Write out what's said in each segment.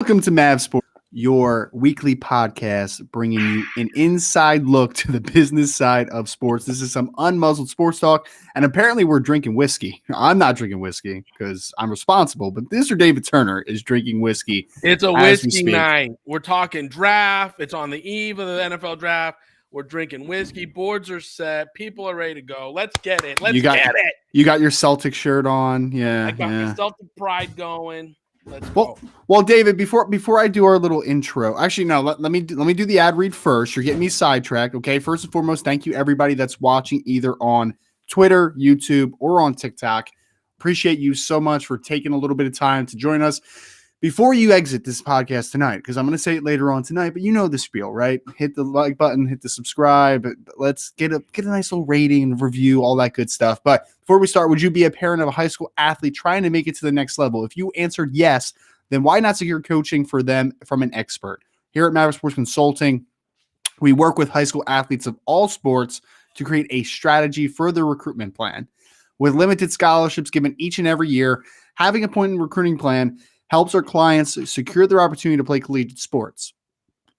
Welcome to Mav Sport, your weekly podcast bringing you an inside look to the business side of sports. This is some unmuzzled sports talk, and apparently we're drinking whiskey. I'm not drinking whiskey because I'm responsible, but Mr. David Turner is drinking whiskey. It's a as we whiskey speak. night. We're talking draft. It's on the eve of the NFL draft. We're drinking whiskey. Boards are set. People are ready to go. Let's get it. Let's get it. You got your Celtic shirt on. Yeah. I got my Celtic pride going. Let's Well, go. well, David, before I do our little intro, actually, no, let me do the ad read first. You're getting me sidetracked. Okay. First and foremost, thank you everybody that's watching either on Twitter, YouTube, or on TikTok. Appreciate you so much for taking a little bit of time to join us. Before you exit this podcast tonight, because I'm going to say it later on tonight, but you know the spiel, right? Hit the like button, hit the subscribe. Let's get a nice little rating and review, all that good stuff. But before we start, would you be a parent of a high school athlete trying to make it to the next level? If you answered yes, then why not secure coaching for them from an expert? Here at Maverick Sports Consulting, we work with high school athletes of all sports to create a strategy for their recruitment plan. With limited scholarships given each and every year, having a point in recruiting plan helps our clients secure their opportunity to play collegiate sports.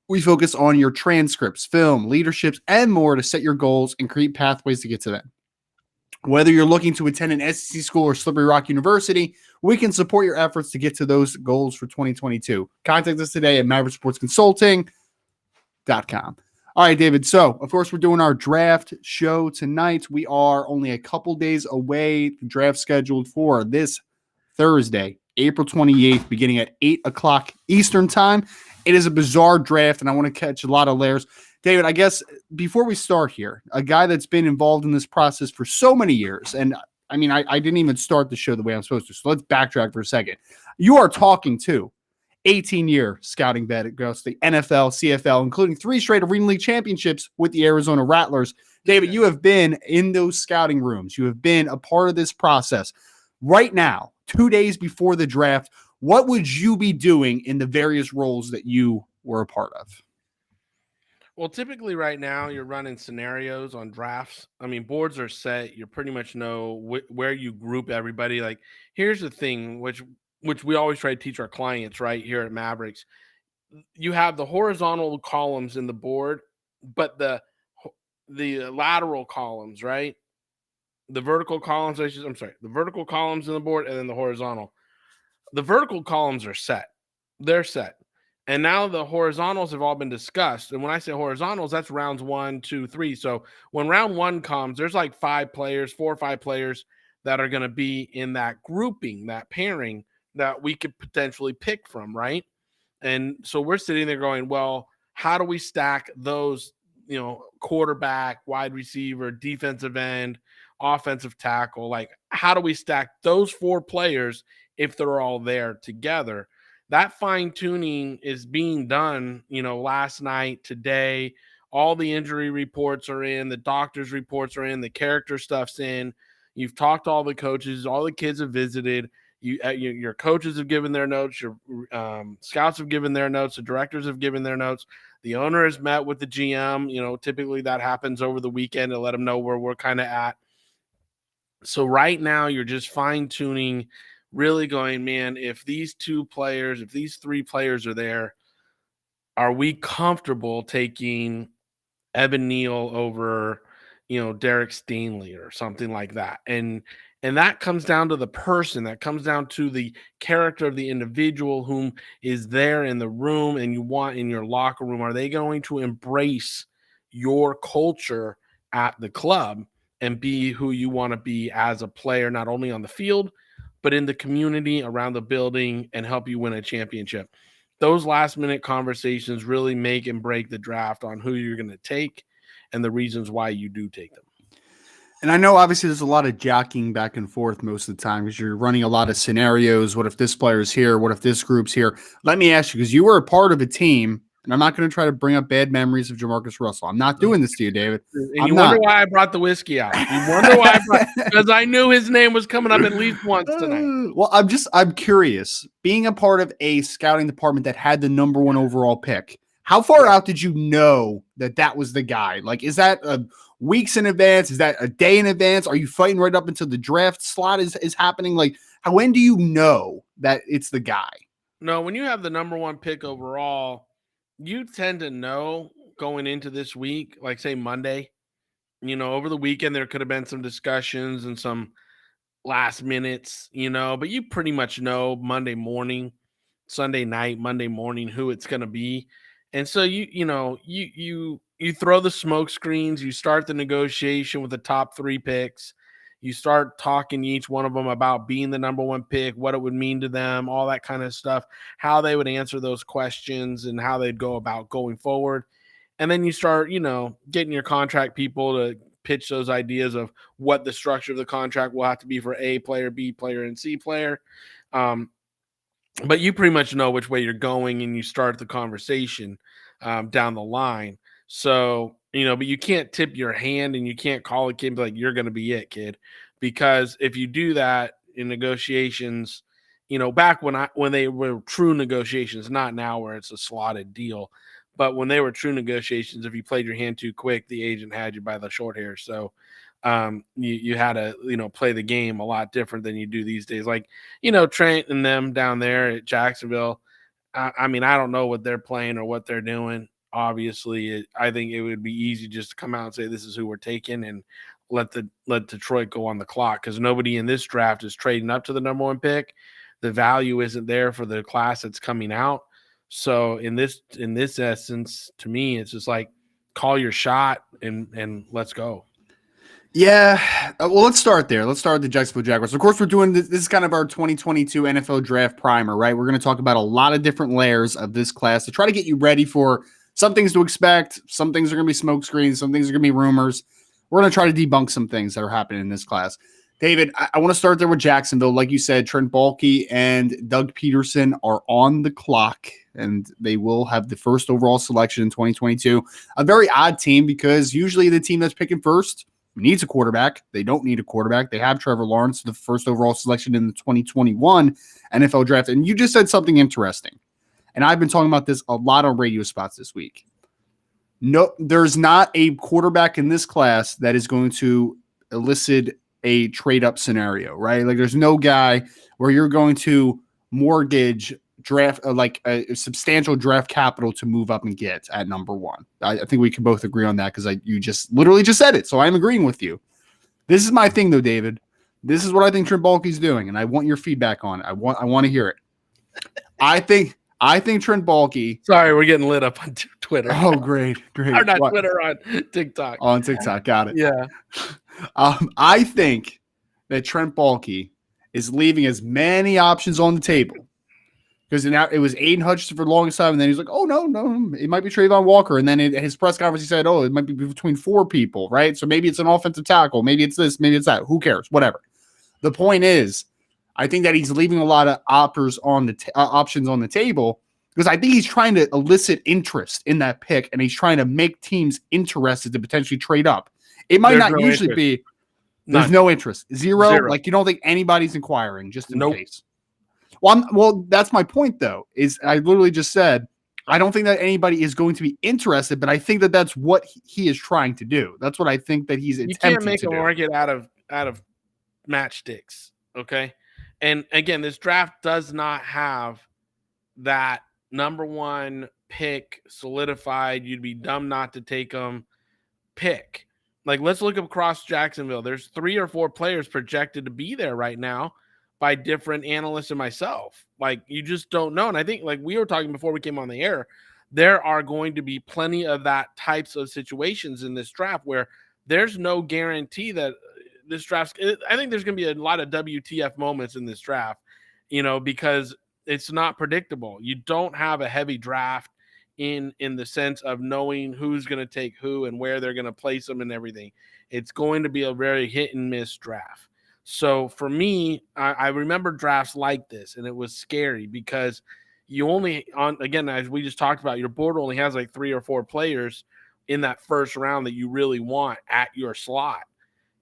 We focus on your transcripts, film, leaderships, and more to set your goals and create pathways to get to them. Whether you're looking to attend an SEC school or Slippery Rock University, we can support your efforts to get to those goals for 2022. Contact us today at mavericksportsconsulting.com. All right, David. So, of course, we're doing our draft show tonight. We are only a couple days away. The draft scheduled for this Thursday, April 28th, beginning at 8 o'clock Eastern time. It is a bizarre draft, and I want to catch a lot of layers. David, I guess before we start here, a guy that's been involved in this process for so many years, and I mean, I didn't even start the show the way I'm supposed to, so let's backtrack for a second. You are talking to 18-year scouting vet across the NFL, CFL, including 3 straight Arena League championships with the Arizona Rattlers. David, you have been in those scouting rooms. You have been a part of this process. Right now, 2 days before the draft, what would you be doing in the various roles that you were a part of? Well, typically right now you're running scenarios on drafts. I mean, boards are set. You pretty much know where you group everybody. Like, here's the thing, which we always try to teach our clients right here at Mavericks. You have the horizontal columns in the board, but the lateral columns, right? The vertical columns, the vertical columns in the board and then the horizontal. The vertical columns are set. They're set. And now the horizontals have all been discussed. And when I say horizontals, that's rounds 1, 2, 3. So when round 1 comes, there's like 4 or 5 players that are going to be in that grouping, that pairing that we could potentially pick from, right? And so we're sitting there going, well, how do we stack those, quarterback, wide receiver, defensive end, offensive tackle? Like, how do we stack those 4 players if they're all there together? That fine-tuning is being done, last night, today. All the injury reports are in. The doctor's reports are in. The character stuff's in. You've talked to all the coaches. All the kids have visited. Your coaches have given their notes. Your scouts have given their notes. The directors have given their notes. The owner has met with the GM. Typically that happens over the weekend to let them know where we're kind of at. So right now you're just fine-tuning, really going, man, if these 3 players are there, are we comfortable taking Evan Neal over, Derek Stanley or something like that? And that comes down to the person. That comes down to the character of the individual whom is there in the room and you want in your locker room. Are they going to embrace your culture at the club and be who you want to be as a player, not only on the field, but in the community, around the building, and help you win a championship? Those last-minute conversations really make and break the draft on who you're going to take and the reasons why you do take them. And I know obviously there's a lot of jockeying back and forth most of the time because you're running a lot of scenarios. What if this player's here? What if this group's here? Let me ask you, because you were a part of a team, and I'm not going to try to bring up bad memories of Jamarcus Russell. I'm not doing this to you, David. And you wonder why I brought the whiskey out. You wonder why because I knew his name was coming up at least once tonight. Well, I'm curious. Being a part of a scouting department that had the number 1 overall pick, how far out did you know that was the guy? Like, is that weeks in advance? Is that a day in advance? Are you fighting right up until the draft slot is happening? Like, when do you know that it's the guy? No, when you have the number one pick overall, you tend to know going into this week, like say Monday, over the weekend there could have been some discussions and some last minutes, but you pretty much know Monday morning, Sunday night, Monday morning who it's going to be. And so you throw the smoke screens, you start the negotiation with the top 3 picks. You start talking to each one of them about being the number one pick, what it would mean to them, all that kind of stuff, how they would answer those questions and how they'd go about going forward. And then you start, getting your contract people to pitch those ideas of what the structure of the contract will have to be for A player, B player, and C player. But you pretty much know which way you're going and you start the conversation down the line. So, but you can't tip your hand and you can't call a kid like, you're going to be it, kid. Because if you do that in negotiations, back when they were true negotiations, not now where it's a slotted deal, but when they were true negotiations, if you played your hand too quick, the agent had you by the short hair. So you had to, play the game a lot different than you do these days. Like, Trent and them down there at Jacksonville. I mean, I don't know what they're playing or what they're doing. Obviously, I think it would be easy just to come out and say, this is who we're taking and let Detroit go on the clock. Cause nobody in this draft is trading up to the number one pick. The value isn't there for the class that's coming out. So in this essence, to me, it's just like, call your shot and let's go. Yeah. Well, let's start there. Let's start with the Jacksonville Jaguars. Of course, we're doing this. This is kind of our 2022 NFL draft primer, right? We're going to talk about a lot of different layers of this class to try to get you ready for some things to expect. Some things are going to be smoke screens. Some things are going to be rumors. We're going to try to debunk some things that are happening in this class. David, I want to start there with Jacksonville. Like you said, Trent Baalke and Doug Peterson are on the clock, and they will have the first overall selection in 2022. A very odd team because usually the team that's picking first needs a quarterback. They don't need a quarterback. They have Trevor Lawrence, the first overall selection in the 2021 NFL draft. And you just said something interesting. And I've been talking about this a lot on radio spots this week. No, there's not a quarterback in this class that is going to elicit a trade up scenario, right? Like there's no guy where you're going to mortgage draft like a substantial draft capital to move up and get at number one. I think we can both agree on that because you just literally just said it. So I'm agreeing with you. This is my thing though, David. This is what I think Trent Baalke's doing, and I want your feedback on it. I want to hear it. I think Trent Baalke. Sorry, we're getting lit up on Twitter. Oh, great. Or not what? Twitter, on TikTok. On TikTok, got it. Yeah. I think that Trent Baalke is leaving as many options on the table. Because it was Aiden Hutchinson for the longest time, and then he's like, oh, no, it might be Travon Walker. And then in his press conference, he said, oh, it might be between 4 people, right? So maybe it's an offensive tackle. Maybe it's this, maybe it's that. Who cares? Whatever. The point is, I think that he's leaving a lot of options on the table because I think he's trying to elicit interest in that pick, and he's trying to make teams interested to potentially trade up. It might not usually be. There's no interest. Zero. Like you don't think anybody's inquiring just in case. Well, that's my point, though, is I literally just said, I don't think that anybody is going to be interested, but I think that that's what he is trying to do. That's what I think that he's attempting to do. You can't make a market out of matchsticks, okay? And again, this draft does not have that number one pick solidified. You'd be dumb not to take them pick. Like, let's look across Jacksonville. There's 3 or 4 players projected to be there right now by different analysts and myself. Like, you just don't know. And I think, like we were talking before we came on the air, there are going to be plenty of that types of situations in this draft where there's no guarantee that this draft, I think there's going to be a lot of WTF moments in this draft, because it's not predictable. You don't have a heavy draft in the sense of knowing who's going to take who and where they're going to place them and everything. It's going to be a very hit and miss draft. So for me, I remember drafts like this, and it was scary because you only again, as we just talked about, your board only has like 3 or 4 players in that first round that you really want at your slot,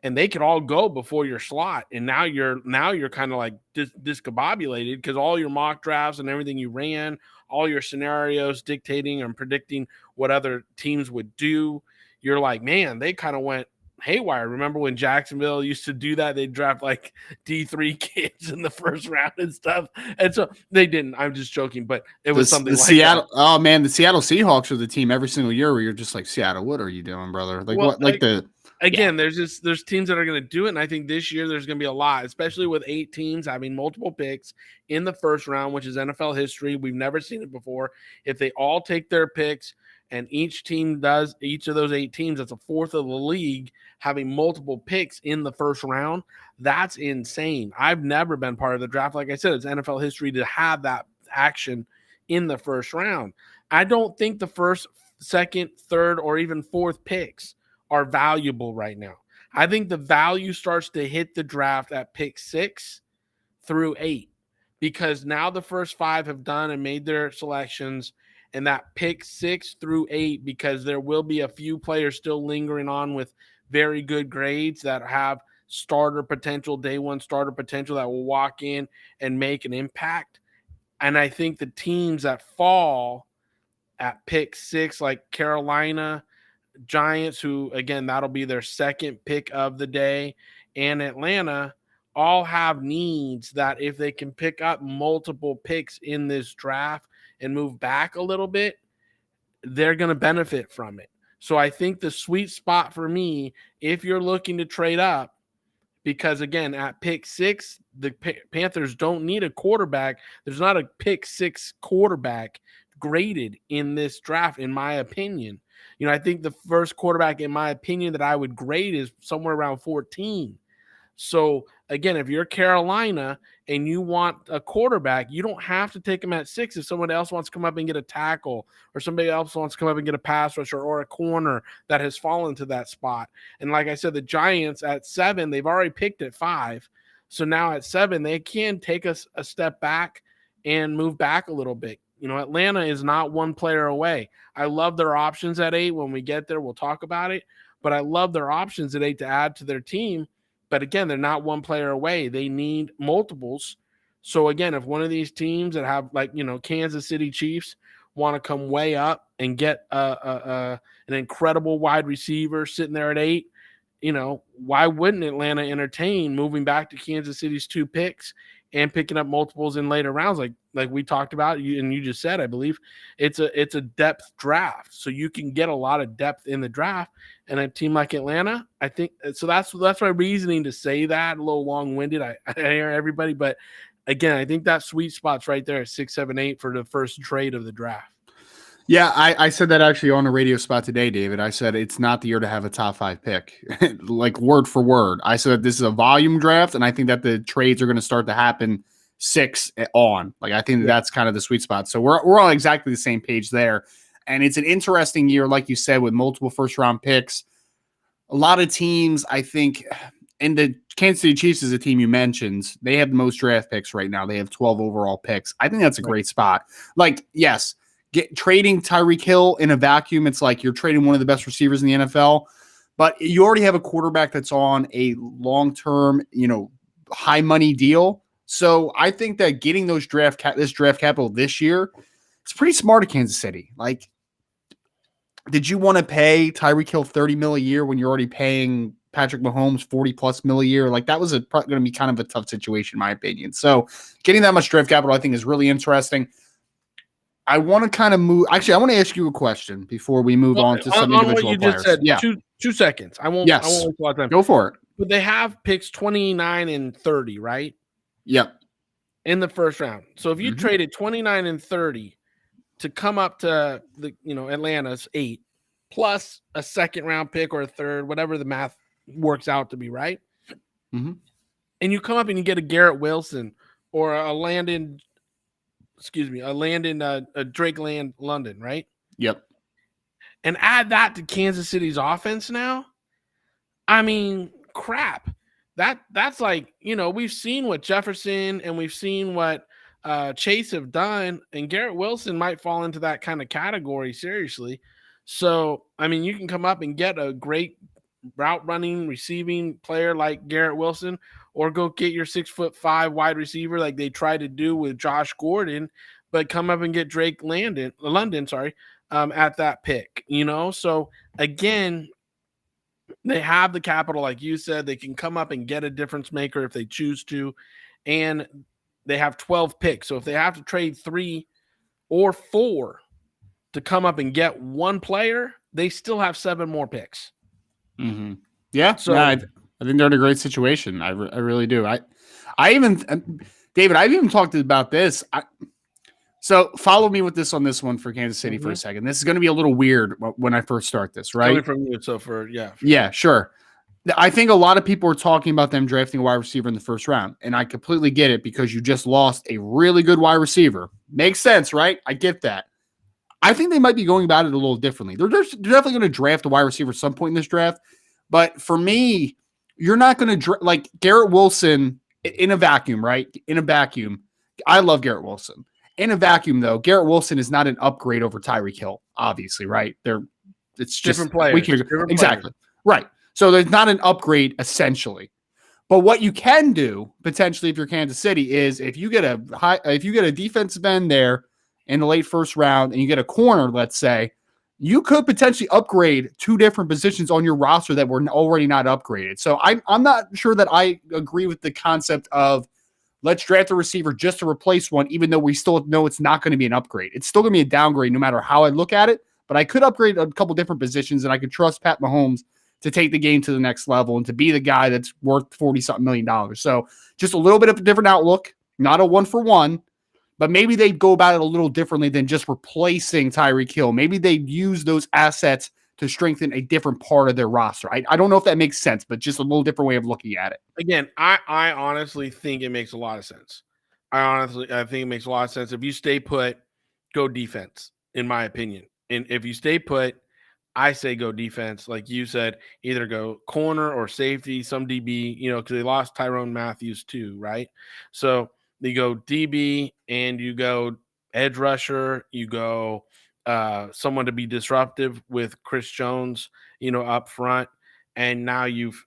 and they could all go before your slot. And now you're kind of like discombobulated because all your mock drafts and everything you ran, all your scenarios dictating and predicting what other teams would do. You're like, man, they kind of went haywire. Remember when Jacksonville used to do that? They'd draft like D3 kids in the first round and stuff. And so they didn't. I'm just joking, but it was something like Seattle. that. Oh man, the Seattle Seahawks are the team every single year where you're just like, Seattle, what are you doing, brother? Like Well, what? Like again, there's teams that are going to do it, and I think this year there's going to be a lot, especially with 8 teams having multiple picks in the first round, which is NFL history. We've never seen it before. If they all take their picks and each of those 8 teams, that's a fourth of the league having multiple picks in the first round. That's insane. I've never been part of the draft. Like I said, it's NFL history to have that action in the first round. I don't think the first, second, third, or even fourth picks are valuable right now. I think the value starts to hit the draft at pick 6 through 8, because now the first 5 have done and made their selections, and that pick 6 through 8, because there will be a few players still lingering on with very good grades that have starter potential, day one starter potential, that will walk in and make an impact. And I think the teams that fall at pick 6, like Carolina, Giants, who, again, that'll be their second pick of the day, and Atlanta, all have needs that if they can pick up multiple picks in this draft and move back a little bit, they're going to benefit from it. So I think the sweet spot for me, if you're looking to trade up, because, again, at pick 6, the Panthers don't need a quarterback. There's not a pick 6 quarterback graded in this draft, in my opinion. I think the first quarterback, in my opinion, that I would grade is somewhere around 14. So, again, if you're Carolina and you want a quarterback, you don't have to take him at 6 if someone else wants to come up and get a tackle, or somebody else wants to come up and get a pass rusher or a corner that has fallen to that spot. And like I said, the Giants at 7, they've already picked at 5. So now at 7, they can take a step back and move back a little bit. Atlanta is not one player away. I love their options at 8. When we get there, we'll talk about it. But I love their options at 8 to add to their team. But again, they're not one player away. They need multiples. So again, if one of these teams that have, like, Kansas City Chiefs want to come way up and get an incredible wide receiver sitting there at 8, why wouldn't Atlanta entertain moving back to Kansas City's 2 picks and picking up multiples in later rounds, like we talked about, and you just said, I believe it's a depth draft, so you can get a lot of depth in the draft. And a team like Atlanta, I think, so that's my reasoning to say that. A little long-winded, I hear everybody, but again, I think that sweet spot's right there at 6, 7, 8 for the first trade of the draft. Yeah, I said that actually on a radio spot today, David. I said it's not the year to have a top 5 pick, like word for word. I said this is a volume draft, and I think that the trades are going to start to happen 6 on. Like, I think that's kind of the sweet spot. So we're on exactly the same page there. And it's an interesting year, like you said, with multiple first-round picks. A lot of teams, I think, and the Kansas City Chiefs is a team you mentioned. They have the most draft picks right now. They have 12 overall picks. I think that's a great spot. Like, yes, trading Tyreek Hill in a vacuum, it's like you're trading one of the best receivers in the NFL, but you already have a quarterback that's on a long-term, high money deal. So I think that getting those draft capital this year, it's pretty smart of Kansas City. Like, did you want to pay Tyreek Hill $30 million a year when you're already paying Patrick Mahomes $40+ million a year? Like, that was going to be kind of a tough situation, in my opinion. So getting that much draft capital, I think, is really interesting. I want to kind of move. Actually, I want to ask you a question before we move on to some individual what you players. Just said, 2 seconds. I won't waste a lot of time. Go for it. But they have picks 29 and 30, right? Yep. In the first round. So if you traded 29 and 30 to come up to the Atlanta's 8 plus a second round pick or a third, whatever the math works out to be, right? Mm-hmm. And you come up and you get a Garrett Wilson or a Drake London, right? Yep. And add that to Kansas City's offense now. I mean, crap. That's like, we've seen what Jefferson and we've seen what Chase have done, and Garrett Wilson might fall into that kind of category, seriously. So, I mean, you can come up and get a great route running, receiving player like Garrett Wilson, or go get your 6'5" wide receiver like they tried to do with Josh Gordon, but come up and get Drake London, at that pick, So again, They have the capital, like you said. They can come up and get a difference maker if they choose to, and they have 12 picks. So if they have to trade 3 or 4 to come up and get one player, they still have 7 more picks. Mm-hmm. Yeah, so I think they're in a great situation. I really do. I even, David, I've even talked about this. So follow me with this on this one for Kansas City for a second. This is going to be a little weird when I first start this, right? Coming from you, so yeah, sure. I think a lot of people are talking about them drafting a wide receiver in the first round, and I completely get it because you just lost a really good wide receiver. Makes sense, right? I get that. I think they might be going about it a little differently. They're definitely going to draft a wide receiver at some point in this draft, but for me, you're not going to like Garrett Wilson in a vacuum, right? In a vacuum, I love Garrett Wilson. In a vacuum, though, Garrett Wilson is not an upgrade over Tyreek Hill, obviously, right? It's just different players. Exactly. Right. So there's not an upgrade essentially. But what you can do potentially if you're Kansas City is if you get a defensive end there in the late first round and you get a corner, let's say, you could potentially upgrade 2 different positions on your roster that were already not upgraded. So I'm not sure that I agree with the concept of let's draft a receiver just to replace one, even though we still know it's not going to be an upgrade. It's still going to be a downgrade no matter how I look at it, but I could upgrade a couple different positions and I could trust Pat Mahomes to take the game to the next level and to be the guy that's worth $40-something million. So just a little bit of a different outlook, not a 1-for-1, but maybe they'd go about it a little differently than just replacing Tyreek Hill. Maybe they'd use those assets to strengthen a different part of their roster. I don't know if that makes sense, but just a little different way of looking at it. Again, I honestly think it makes a lot of sense. I think it makes a lot of sense. If you stay put, go defense, in my opinion. And if you stay put, I say go defense. Like you said, either go corner or safety, some DB, because they lost Tyrone Matthews too, right? So you go DB and you go edge rusher, you go someone to be disruptive with Chris Jones, up front. And now you've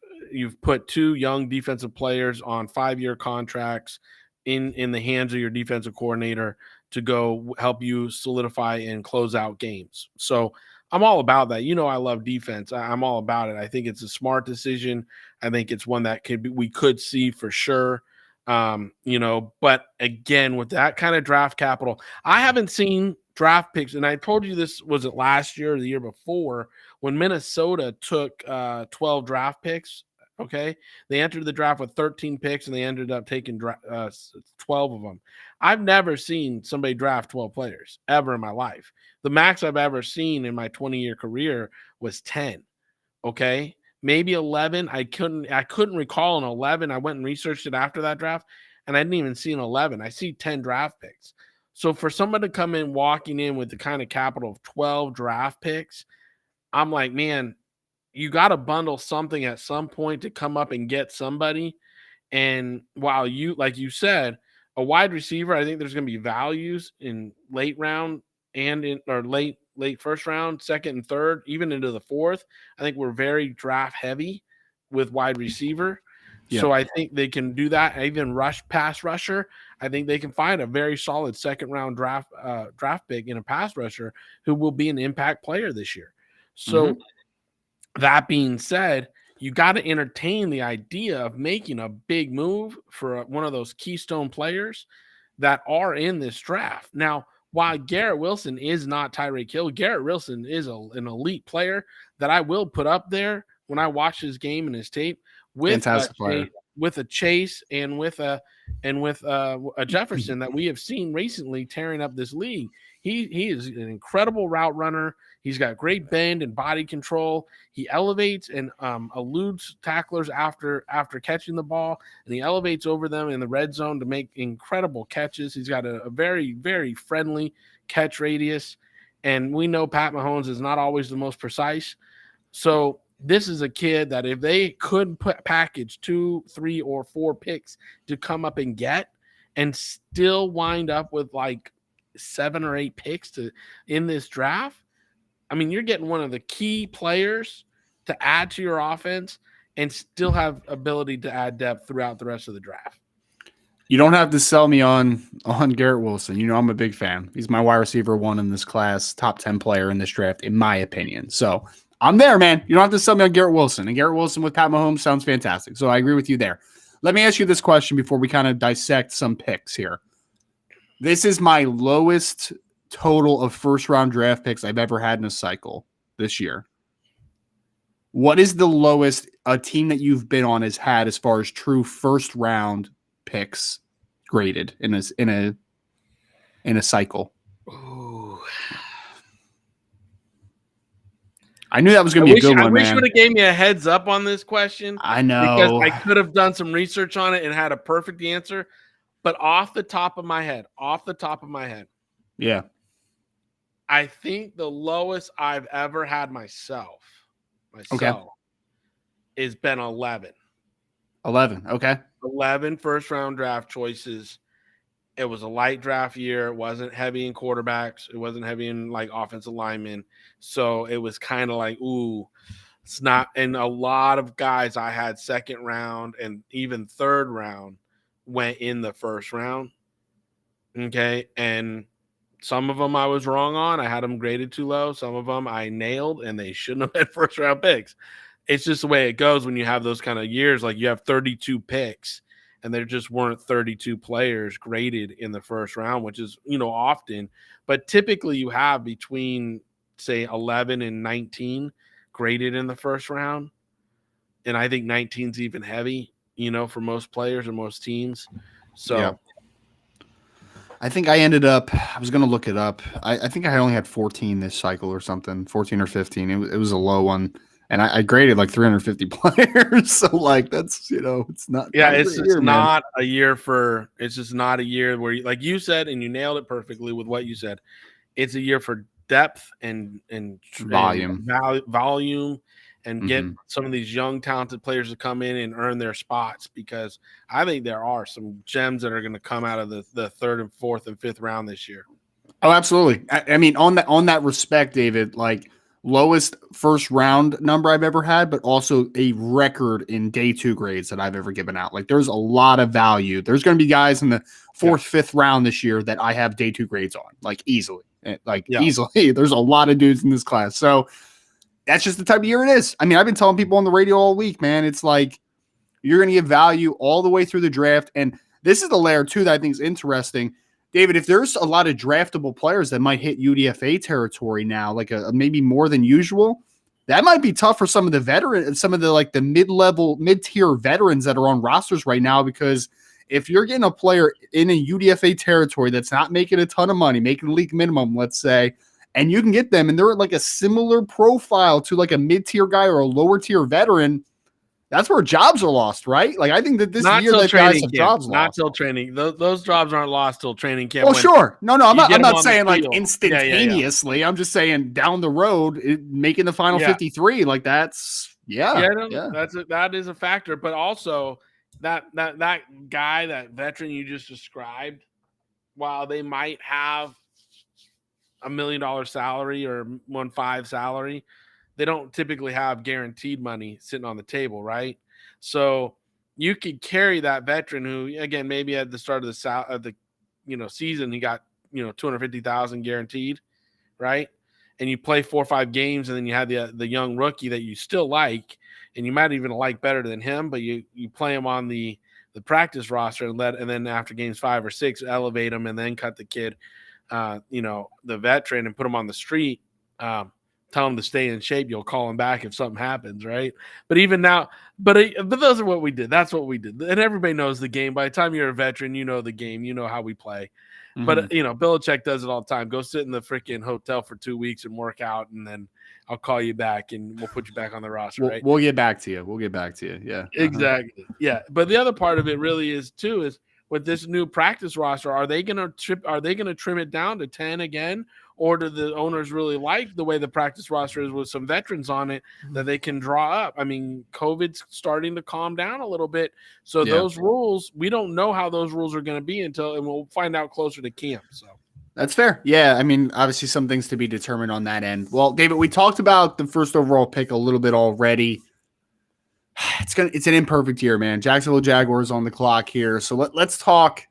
put 2 young defensive players on 5-year contracts in the hands of your defensive coordinator to go help you solidify and close out games. So I'm all about that. I love defense. I'm all about it. I think it's a smart decision. I think it's one that we could see for sure. But again, with that kind of draft capital, I haven't seen draft picks. And I told you this, was it last year or the year before, when Minnesota took 12 draft picks. Okay. They entered the draft with 13 picks and they ended up taking 12 of them. I've never seen somebody draft 12 players ever in my life. The max I've ever seen in my 20-year career was 10. Okay. Maybe 11. I couldn't recall an 11. I went and researched it after that draft and I didn't even see an 11. I see 10 draft picks. So for someone to come in walking in with the kind of capital of 12 draft picks, I'm like, man, you got to bundle something at some point to come up and get somebody. And while like you said, a wide receiver, I think there's going to be values in late round and late first round, second and third, even into the fourth. I think we're very draft heavy with wide receiver. Yeah. So I think they can do that. Even pass rusher. I think they can find a very solid second round draft pick in a pass rusher who will be an impact player this year. So that being said, you got to entertain the idea of making a big move for one of those keystone players that are in this draft. Now, while Garrett Wilson is not Tyreek Hill, Garrett Wilson is an elite player that I will put up there when I watch his game and his tape with a Chase and with a Jefferson that we have seen recently tearing up this league. He is an incredible route runner. He's got great bend and body control. He elevates and eludes tacklers after catching the ball, and he elevates over them in the red zone to make incredible catches. He's got a very, very friendly catch radius, and we know Pat Mahomes is not always the most precise. So this is a kid that if they could package 2, 3, or 4 picks to come up and get and still wind up with like 7 or 8 picks in this draft, I mean, you're getting one of the key players to add to your offense and still have ability to add depth throughout the rest of the draft. You don't have to sell me on Garrett Wilson. I'm a big fan. He's my wide receiver 1 in this class, top 10 player in this draft, in my opinion. So I'm there, man. You don't have to sell me on Garrett Wilson. And Garrett Wilson with Pat Mahomes sounds fantastic. So I agree with you there. Let me ask you this question before we kind of dissect some picks here. This is my lowest total of first-round draft picks I've ever had in a cycle this year. What is the lowest a team that you've been on has had as far as true first-round picks graded in a cycle? Ooh. I knew that was going to be a good one, I wish man. you would have gave me a heads up on this question. I know. Because I could have done some research on it and had a perfect answer. But off the top of my head, yeah, I think the lowest I've ever had myself is been 11. 11, okay. 11 first-round draft choices. It was a light draft year. It wasn't heavy in quarterbacks. It wasn't heavy in like offensive linemen. So it was kind of like, ooh, it's not. And a lot of guys I had second round and even third round went in the first round. Okay. And some of them I was wrong on. I had them graded too low. Some of them I nailed and they shouldn't have been first round picks. It's just the way it goes when you have those kind of years. Like you have 32 picks. And there just weren't 32 players graded in the first round, which is, often. But typically you have between, say, 11 and 19 graded in the first round. And I think 19 is even heavy, for most players or most teams. So yeah. I think I ended up – I was going to look it up. I think I only had 14 this cycle or something, 14 or 15. It was a low one. And I graded like 350 players. So like, that's, it's not. Yeah. It's just not a year where you, like you said, and you nailed it perfectly with what you said. It's a year for depth and volume and get some of these young talented players to come in and earn their spots, because I think there are some gems that are going to come out of the third and fourth and fifth round this year. Oh, absolutely. I mean, on that respect, David, like, lowest first round number I've ever had, but also a record in day 2 grades that I've ever given out. Like there's a lot of value. There's going to be guys in the 4th, 5th round this year that I have day 2 grades on, like easily, easily. There's a lot of dudes in this class. So that's just the type of year it is. I mean, I've been telling people on the radio all week, man, it's like you're going to get value all the way through the draft. And this is the layer too that I think is interesting. David, if there's a lot of draftable players that might hit UDFA territory now, like a maybe more than usual, that might be tough for some of the veterans, some of the like the mid-tier veterans that are on rosters right now, because if you're getting a player in a UDFA territory that's not making a ton of money, making league minimum, let's say, and you can get them and they're like a similar profile to like a mid-tier guy or a lower-tier veteran, that's where jobs are lost, right? Like I think that this year that guys have jobs lost. Not till training. Those jobs aren't lost till training camp. Oh, sure. No, I'm not saying like instantaneously. Yeah. I'm just saying down the road, making the final 53, like that's that is a factor. But also that guy, that veteran you just described, while they might have $1 million salary or 1.5 salary, they don't typically have guaranteed money sitting on the table, right? So you could carry that veteran who, again, maybe at the start of the season, he got, $250,000 guaranteed, right? And you play 4 or 5 games, and then you have the young rookie that you still like, and you might even like better than him, but you play him on the practice roster and then after games 5 or 6, elevate him and then cut the kid, the veteran, and put him on the street. Tell him to stay in shape. You'll call him back if something happens, right? But even now, but those are what we did. That's what we did. And everybody knows the game. By the time you're a veteran, you know the game. You know how we play. Mm-hmm. But, Belichick does it all the time. Go sit in the freaking hotel for 2 weeks and work out, and then I'll call you back, and we'll put you back on the roster, right? We'll get back to you. Yeah. Exactly. Yeah. But the other part of it really is, too, is with this new practice roster, are they going to trim it down to 10 again? Or do the owners really like the way the practice roster is with some veterans on it that they can draw up? I mean, COVID's starting to calm down a little bit. So those rules, we don't know how those rules are going to be and we'll find out closer to camp. So that's fair. Yeah. I mean, obviously some things to be determined on that end. Well, David, we talked about the first overall pick a little bit already. It's an imperfect year, man. Jacksonville Jaguars on the clock here. So let's talk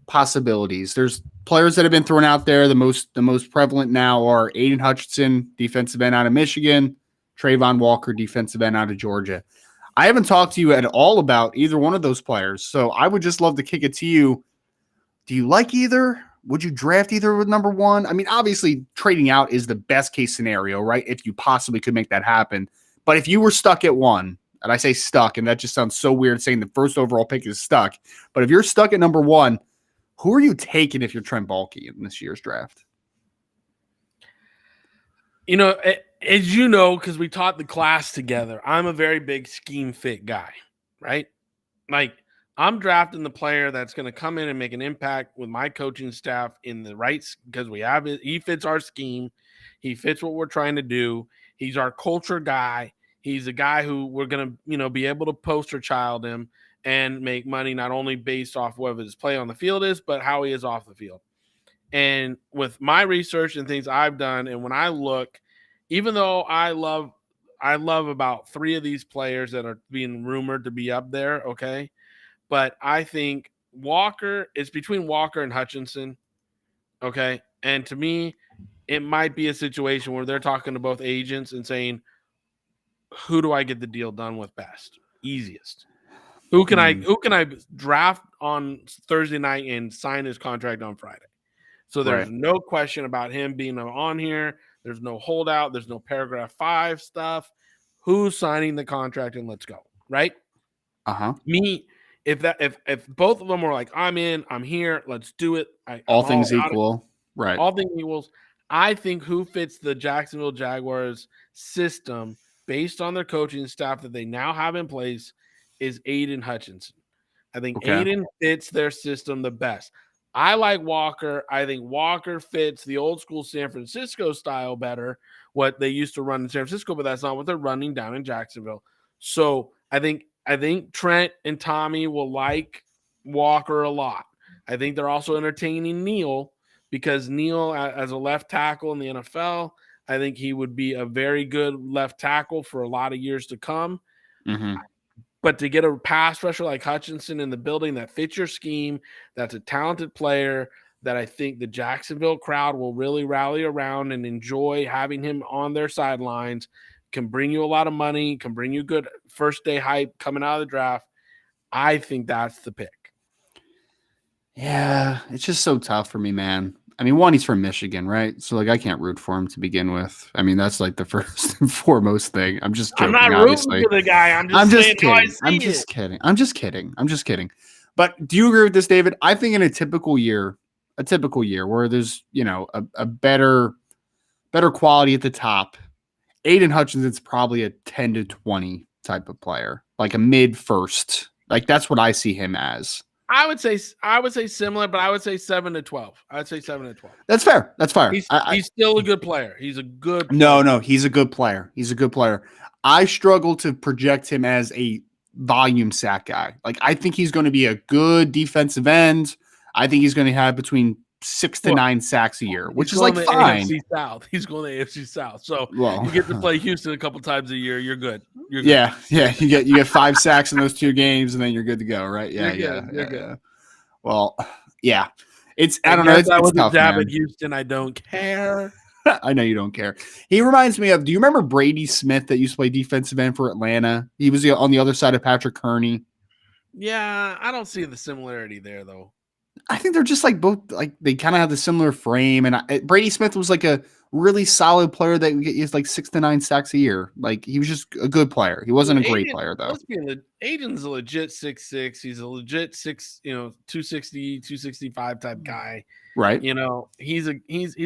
possibilities. There's players that have been thrown out there. The most prevalent now are Aiden Hutchinson, defensive end out of Michigan, Travon Walker, defensive end out of Georgia. I haven't talked to you at all about either one of those players, so I would just love to kick it to you. Do you like either? Would you draft either with number one? I mean, obviously, trading out is the best case scenario, right? If you possibly could make that happen. But if you were stuck at one, and I say stuck, and that just sounds so weird saying the first overall pick is stuck. But if you're stuck at number one, who are you taking if you're Trent Baalke in this year's draft? You know, as you know, because we taught the class together, I'm a very big scheme fit guy, right? Like, I'm drafting the player that's going to come in and make an impact with my coaching staff in the rights because we have it. He fits our scheme. He fits what we're trying to do. He's our culture guy. He's a guy who we're going to, be able to poster child him and make money not only based off whether his play on the field is, but how he is off the field. And with my research and things I've done, and when I look, even though I love about 3 of these players that are being rumored to be up there, okay? But I think Walker is between Walker and Hutchinson, okay? And to me, it might be a situation where they're talking to both agents and saying, who do I get the deal done with best, easiest? Who can I draft on Thursday night and sign his contract on Friday? So there's no question about him being on here. There's no holdout. There's no paragraph 5 stuff. Who's signing the contract and let's go, right? Me, if both of them were like, I'm in, I'm here, let's do it. All things equal, right? All things equals. I think who fits the Jacksonville Jaguars system based on their coaching staff that they now have in place is Aiden Hutchinson. I think Aiden fits their system the best. I like Walker. I think Walker fits the old school San Francisco style better, what they used to run in San Francisco, but that's not what they're running down in Jacksonville. So I think Trent and Tommy will like Walker a lot. I think they're also entertaining Neal because Neal, as a left tackle in the NFL, I think he would be a very good left tackle for a lot of years to come. Mm-hmm. But to get a pass rusher like Hutchinson in the building that fits your scheme, that's a talented player that I think the Jacksonville crowd will really rally around and enjoy having him on their sidelines, can bring you a lot of money, can bring you good first-day hype coming out of the draft. I think that's the pick. Yeah, it's just so tough for me, man. I mean, one, he's from Michigan, right? So, I can't root for him to begin with. I mean, that's the first and foremost thing. I'm just joking, I'm not obviously. rooting for the guy. I'm just kidding. I'm just kidding. But do you agree with this, David? I think in a typical year where there's, a better quality at the top, Aiden Hutchinson's probably a 10 to 20 type of player, like a mid first. Like, that's what I see him as. I would say similar, but I would say 7 to 12. I would say 7 to 12. That's fair. He's still a good player. He's a good player. No, he's a good player. I struggle to project him as a volume sack guy. Like, I think he's going to be a good defensive end. I think he's going to have between 6 to 9 sacks a year, which is fine. AFC South. He's going to AFC South. So you get to play Houston a couple times a year. You're good. Yeah. You get 5 sacks in those 2 games, and then you're good to go, right? Yeah, you're good. Yeah. Well, yeah. I don't know. It's tough, jab man. at Houston. I don't care. I know you don't care. He reminds me of. Do you remember Brady Smith that used to play defensive end for Atlanta? He was on the other side of Patrick Kearney. Yeah, I don't see the similarity there, though. I think they're just both they kind of have the similar frame, and Brady Smith was a really solid player that gets 6 to 9 sacks a year. He was just a good player. He wasn't a great player though. Aiden's a legit 6'6". He's a legit 260, 265 type guy. Right. He's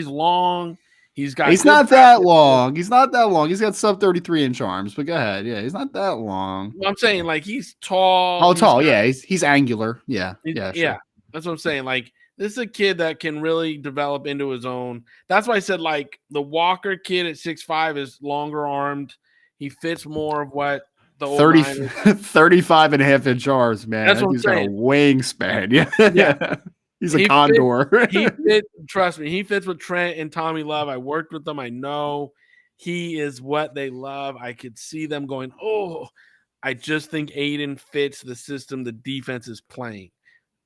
long. He's not that long. He's not that long. He's got sub 33-inch arms. But go ahead. Yeah, he's not that long. Well, I'm saying he's tall. Oh, tall. Yeah, he's angular. Yeah. Yeah. Sure. Yeah. That's what I'm saying. This is a kid that can really develop into his own. That's why I said, the Walker kid at 6'5" is longer armed. He fits more of what the old 35.5-inch arms, man. That's what I'm saying. Got a wingspan. Yeah. He's a condor. Trust me, he fits with Trent and Tommy Love. I worked with them. I know he is what they love. I could see them going, I just think Aiden fits the system the defense is playing.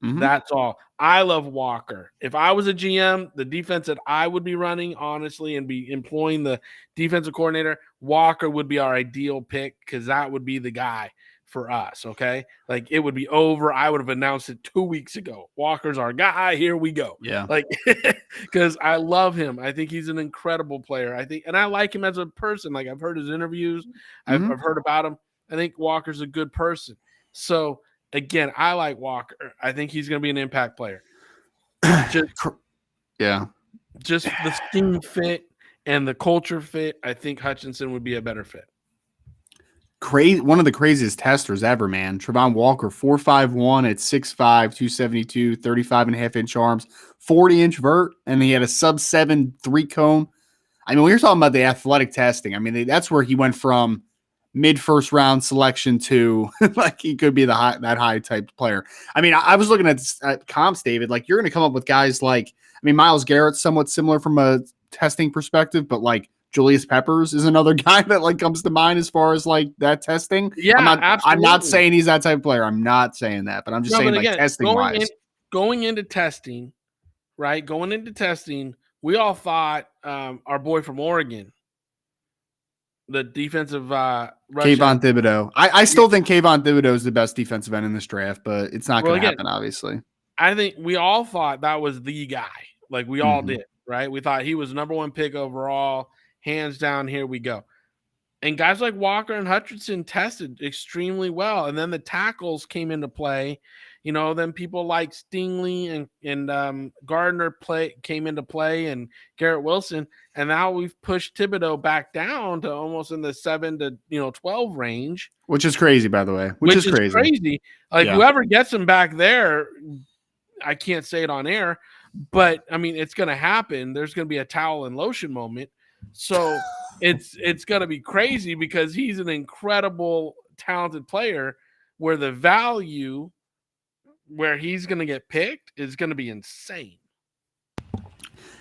That's all. I love Walker. If I was a GM, the defense that I would be running, honestly, and be employing the defensive coordinator, Walker would be our ideal pick because that would be the guy for us, okay? Like, it would be over. I would have announced it 2 weeks ago. Walker's our guy. Here we go. Yeah. Like, because I love him. I think he's an incredible player. And I like him as a person. Like, I've heard his interviews. I've heard about him. I think Walker's a good person. So, again, I like Walker. I think he's going to be an impact player. Just the scheme fit and the culture fit. I think Hutchinson would be a better fit. One of the craziest testers ever, man. Travon Walker, 4.51 at 6'5", 272, 35.5-inch arms, 40-inch vert, and he had a sub-7 3-cone. I mean, when you're talking about the athletic testing, I mean, that's where he went from mid-first round selection to like he could be that high type player. I mean, I was looking at comps, David. Like, you're going to come up with guys like, I mean, Myles Garrett's somewhat similar from a testing perspective, but like Julius Peppers is another guy that like comes to mind as far as like that testing. Yeah, I'm not saying he's that type of player. I'm not saying that, but I'm just saying, like, testing wise, going into testing, right? Going into testing, we all thought our boy from Oregon, the defensive Kayvon Thibodeau. I still think Kayvon Thibodeau is the best defensive end in this draft, but it's not going to happen, obviously. I think we all thought that was the guy. Like, we all did, right? We thought he was number one pick overall, hands down, here we go. And guys like Walker and Hutchinson tested extremely well. And then the tackles came into play. You know, then people like Stingley and Gardner came into play, and Garrett Wilson, and now we've pushed Thibodeau back down to almost in the 7 to 12 range, which is crazy, by the way. Which is crazy. Like, whoever gets him back there, I can't say it on air, but I mean, it's going to happen. There's going to be a towel and lotion moment, so it's going to be crazy because he's an incredible, talented player where the value where he's going to get picked is going to be insane.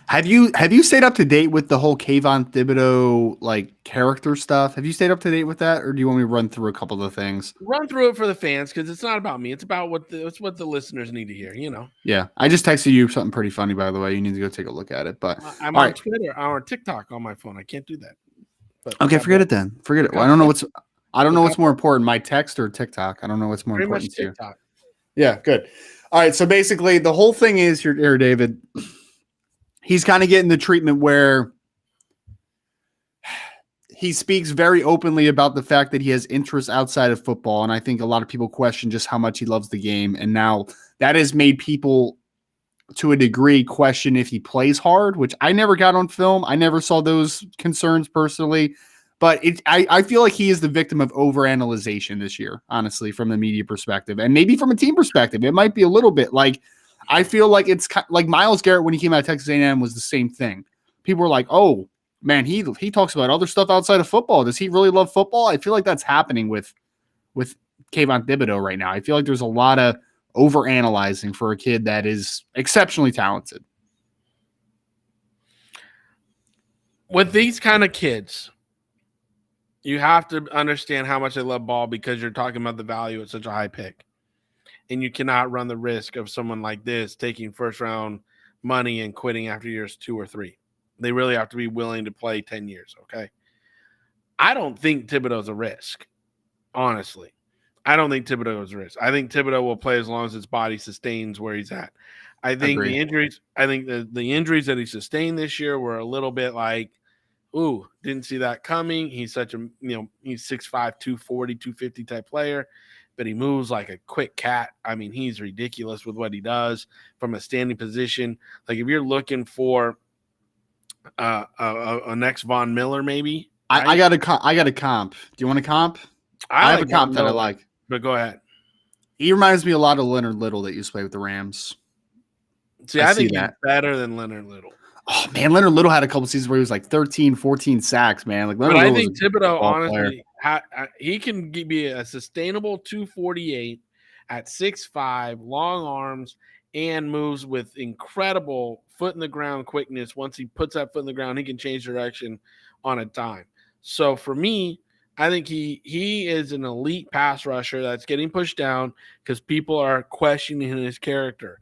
Have you stayed up to date with the whole Kayvon Thibodeau like character stuff? Have you stayed up to date with that, or do you want me to run through a couple of things? Run through it for the fans, because it's not about me. It's about what the listeners need to hear. You know. Yeah, I just texted you something pretty funny, by the way. You need to go take a look at it. But I'm on Twitter or TikTok on my phone. I can't do that. But okay, forget it then. Forget it. Well, I don't know what's more important, my text or TikTok. I don't know what's more important to you. Yeah, good. All right, so basically the whole thing is here, David. He's kind of getting the treatment where he speaks very openly about the fact that he has interests outside of football, and I think a lot of people question just how much he loves the game, and now that has made people, to a degree, question if he plays hard, which I never got on film. I never saw those concerns personally. But I feel like he is the victim of overanalyzation this year, honestly, from the media perspective. And maybe from a team perspective, it might be a little bit. Like, I feel like it's like Myles Garrett when he came out of Texas A&M was the same thing. People were like, oh, man, he talks about other stuff outside of football. Does he really love football? I feel like that's happening with Kayvon Thibodeau right now. I feel like there's a lot of overanalyzing for a kid that is exceptionally talented. With these kind of kids, you have to understand how much they love ball, because you're talking about the value at such a high pick. And you cannot run the risk of someone like this taking first-round money and quitting after years 2 or 3. They really have to be willing to play 10 years, okay? I don't think Thibodeau's a risk, honestly. I don't think Thibodeau is a risk. I think Thibodeau will play as long as his body sustains where he's at. I think the injuries that he sustained this year were a little bit like, ooh, didn't see that coming. He's such a, he's 6'5", 240, 250 type player, but he moves like a quick cat. I mean, he's ridiculous with what he does from a standing position. Like, if you're looking for a next Von Miller, maybe. Right? I got a comp. Do you want a comp? I have a comp that I like. But go ahead. He reminds me a lot of Leonard Little that used to play with the Rams. See, I think he's better than Leonard Little. Oh, man, Leonard Little had a couple seasons where he was like 13, 14 sacks, man. Like, but I think Thibodeau, honestly, he can be a sustainable 248 at 6'5", long arms, and moves with incredible foot-in-the-ground quickness. Once he puts that foot in the ground, he can change direction on a dime. So, for me, I think he is an elite pass rusher that's getting pushed down because people are questioning his character.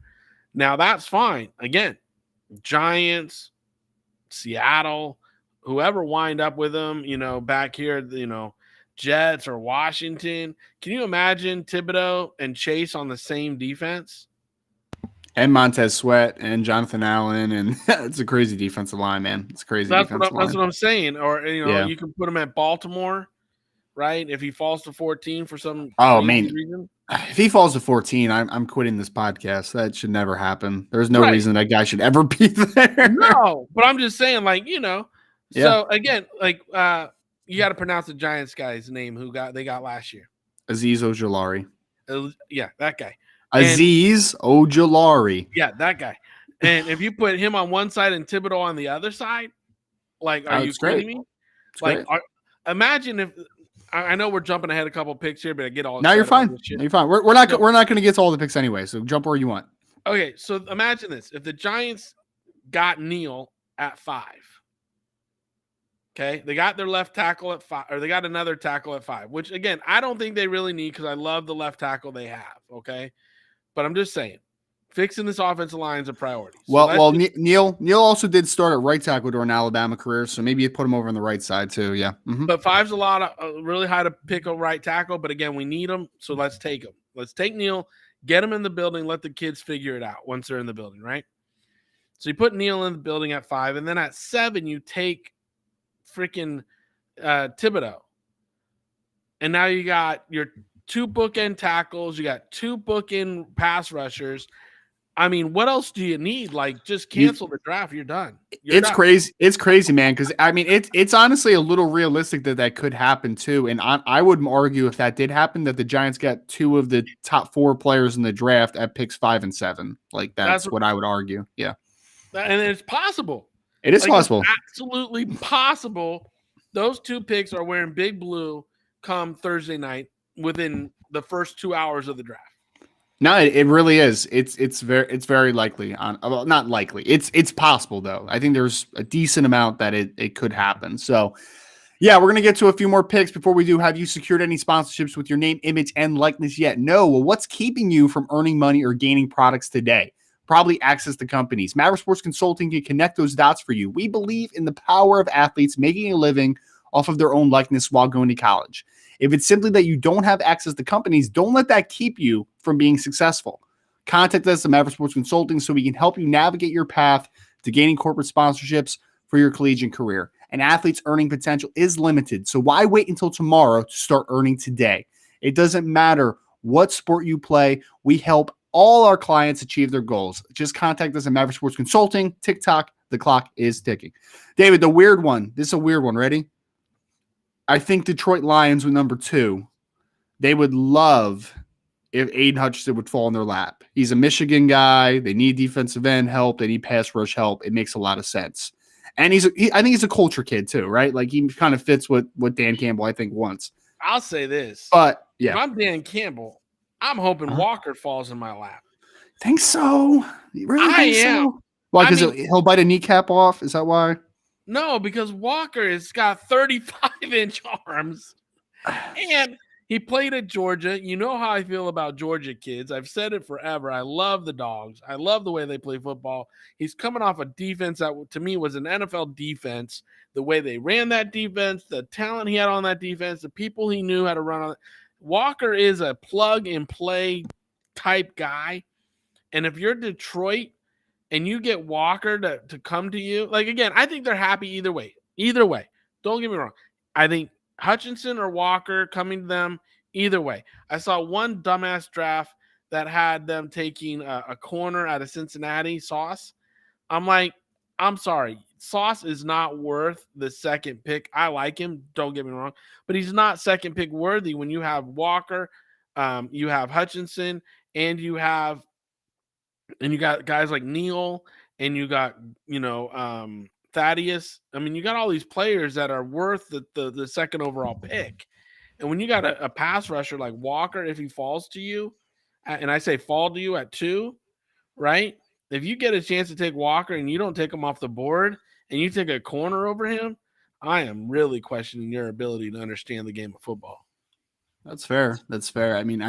Now that's fine. Again, Giants, Seattle, whoever wind up with him, back here, Jets or Washington. Can you imagine Thibodeau and Chase on the same defense? And Montez Sweat and Jonathan Allen, and it's a crazy defensive line, man. It's a crazy defensive line. That's what I'm saying. Or you can put him at Baltimore, right? If he falls to 14 for some crazy reason. If he falls to 14, I'm quitting this podcast. That should never happen. There's no reason that guy should ever be there. No, but I'm just saying, So again, you got to pronounce the Giants guy's name they got last year. Azeez Ojulari. Yeah, that guy. Azeez Ojulari. Yeah, that guy. And if you put him on one side and Thibodeau on the other side, are you kidding me? Imagine if I know we're jumping ahead a couple of picks here, but I get all. No, you're fine. No, you're fine. We're not going to get to all the picks anyway. So jump where you want. Okay, so imagine this: if the Giants got Neal at 5, okay, they got their left tackle at 5, or they got another tackle at 5, which again I don't think they really need because I love the left tackle they have. Okay, but I'm just saying, fixing this offensive line is a priority. So Neal also did start at right tackle during Alabama career, so maybe you put him over on the right side too. Yeah, But 5's a lot of really high to pick a right tackle. But again, we need him, so let's take him. Let's take Neal, get him in the building, let the kids figure it out once they're in the building, right? So you put Neal in the building at 5, and then at 7 you take freaking Thibodeau, and now you got your 2 bookend tackles, you got 2 bookend pass rushers. I mean, what else do you need? Just cancel the draft. You're done. Crazy. It's crazy, man. Because I mean, it's honestly a little realistic that could happen too. And I would argue if that did happen, that the Giants got 2 of the top 4 players in the draft at picks 5 and 7. That's what I would argue. Yeah, and it's possible. It is possible. It's absolutely possible. Those 2 picks are wearing big blue come Thursday night within the first 2 hours of the draft. No, it really is. It's very likely. Not likely. It's possible though. I think there's a decent amount that it could happen. So, yeah, we're gonna get to a few more picks before we do. Have you secured any sponsorships with your name, image, and likeness yet? No. Well, what's keeping you from earning money or gaining products today? Probably access to companies. Maverick Sports Consulting can connect those dots for you. We believe in the power of athletes making a living off of their own likeness while going to college. If it's simply that you don't have access to companies, don't let that keep you from being successful. Contact us at Maverick Sports Consulting so we can help you navigate your path to gaining corporate sponsorships for your collegiate career. An athlete's earning potential is limited, so why wait until tomorrow to start earning today? It doesn't matter what sport you play. We help all our clients achieve their goals. Just contact us at Maverick Sports Consulting. TikTok, the clock is ticking. David, the weird one. This is a weird one. Ready? I think Detroit Lions with number 2, they would love if Aiden Hutchinson would fall in their lap. He's a Michigan guy. They need defensive end help. They need pass rush help. It makes a lot of sense. And I think he's a culture kid too, right? He kind of fits what Dan Campbell, I think, wants. I'll say this. But, yeah. If I'm Dan Campbell, I'm hoping Walker falls in my lap. Think so? You really think am. So? Why? Because he'll bite a kneecap off? Is that why? No, because Walker has got 35-inch arms, and he played at Georgia. You know how I feel about Georgia kids. I've said it forever. I love the Dogs. I love the way they play football. He's coming off a defense that, to me, was an NFL defense. The way they ran that defense, the talent he had on that defense, the people he knew how to run on it. Walker is a plug-and-play type guy, and if you're Detroit, and you get Walker to come to you, again, I think they're happy either way. Either way. Don't get me wrong. I think Hutchinson or Walker coming to them, either way. I saw one dumbass draft that had them taking a corner out of Cincinnati, Sauce. I'm like, I'm sorry. Sauce is not worth the second pick. I like him. Don't get me wrong. But he's not second pick worthy when you have Walker, you have Hutchinson, and you got guys like Neal, and you got, Thaddeus. I mean, you got all these players that are worth the second overall pick. And when you got a pass rusher like Walker, if he falls to you, and I say fall to you at 2, right? If you get a chance to take Walker and you don't take him off the board and you take a corner over him, I am really questioning your ability to understand the game of football. That's fair. That's fair. I mean,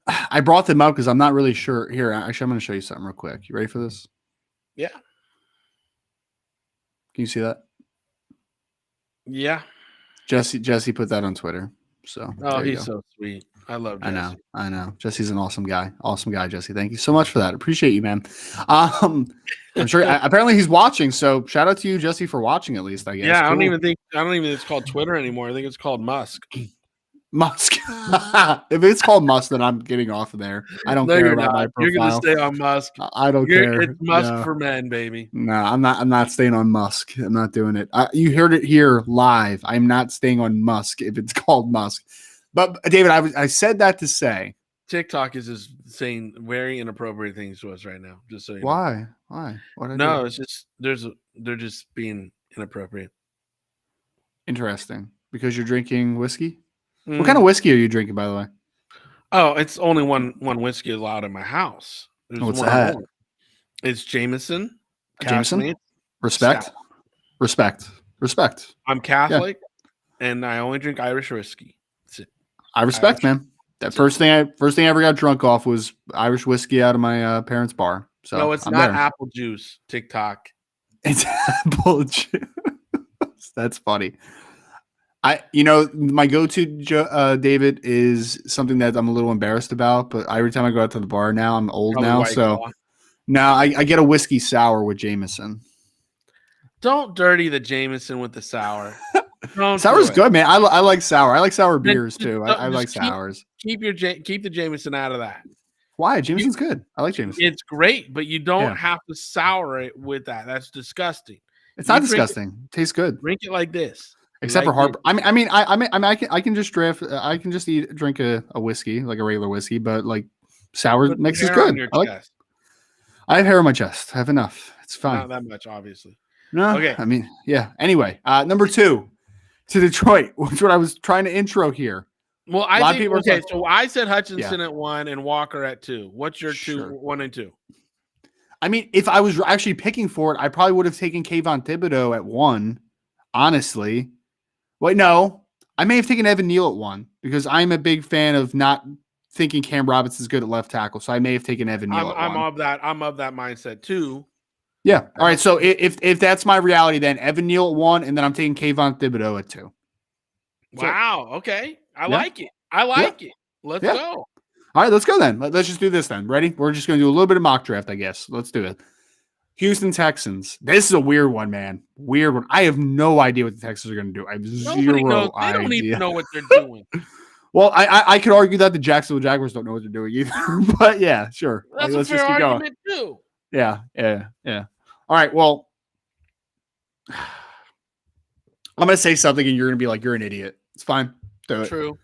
I brought them up because I'm not really sure. Here, actually, I'm going to show you something real quick. You ready for this? Yeah. Can you see that? Yeah. Jesse put that on Twitter. So he's so sweet. I love Jesse. I know. Jesse's an awesome guy. Awesome guy, Jesse. Thank you so much for that. Appreciate you, man. I'm sure apparently he's watching. So shout out to you, Jesse, for watching at least, I guess. Yeah, cool. I don't even think it's called Twitter anymore. I think it's called Musk. Musk. If it's called Musk, then I'm getting off of there. I don't care about my profile. You're gonna stay on Musk. I don't care. It's Musk for men, baby. No, I'm not staying on Musk. I'm not doing it. You heard it here live. I'm not staying on Musk if it's called Musk. But David, I said that to say TikTok is just saying very inappropriate things to us right now. Just so you know. Why? What No, it's just they're just being inappropriate. Interesting. Because you're drinking whiskey? What kind of whiskey are you drinking, by the way? Oh, it's only one whiskey allowed in my house. What's that? It's Jameson. Jameson? Respect. I'm Catholic, and I only drink Irish whiskey. That's it. I respect, man. That first thing I ever got drunk off was Irish whiskey out of my parents' bar. So no, it's I'm not there. apple juice. TikTok. It's apple juice. That's funny. My go-to, David, is something that I'm a little embarrassed about, but every time I go out to the bar now, I'm old Probably now, White so Claw. now I get a whiskey sour with Jameson. Don't dirty the Jameson with the sour. Sour's good, man. I like sour. I like sour beers too. I like sours. Keep the Jameson out of that. Why? Jameson's good. I like Jameson. It's great, but you don't have to sour it with that. That's disgusting. It's not disgusting. It tastes good. Drink it like this. Except for heartburn. I can just drink a whiskey, like a regular whiskey, but like sour mix is good. I have hair on my chest. I have enough. It's fine. Not that much, obviously. No. Okay. I mean, yeah. Anyway, number 2 to Detroit, which is what I was trying to intro here. Well, so I said Hutchinson at 1 and Walker at 2. What's your 1 and 2? I mean, if I was actually picking for it, I probably would have taken Kayvon Thibodeau at 1, honestly. Wait, no. I may have taken Evan Neal at 1 because I'm a big fan of not thinking Cam Robinson's good at left tackle. So I may have taken Evan Neal at 1. I'm of that mindset too. Yeah. All right. So if that's my reality, then Evan Neal at 1, and then I'm taking Kayvon Thibodeau at 2. Wow. Okay. I like it. Let's go. All right. Let's go then. Let's just do this then. Ready? We're just going to do a little bit of mock draft, I guess. Let's do it. Houston Texans. This is a weird one, man. Weird one. I have no idea what the Texans are going to do. I have zero idea. They don't even know what they're doing. Well, I could argue that the Jacksonville Jaguars don't know what they're doing either. But yeah, sure. That's let's a fair just keep argument going. too. Yeah. All right. Well, I'm going to say something and you're going to be like, you're an idiot. It's fine. Do it. True.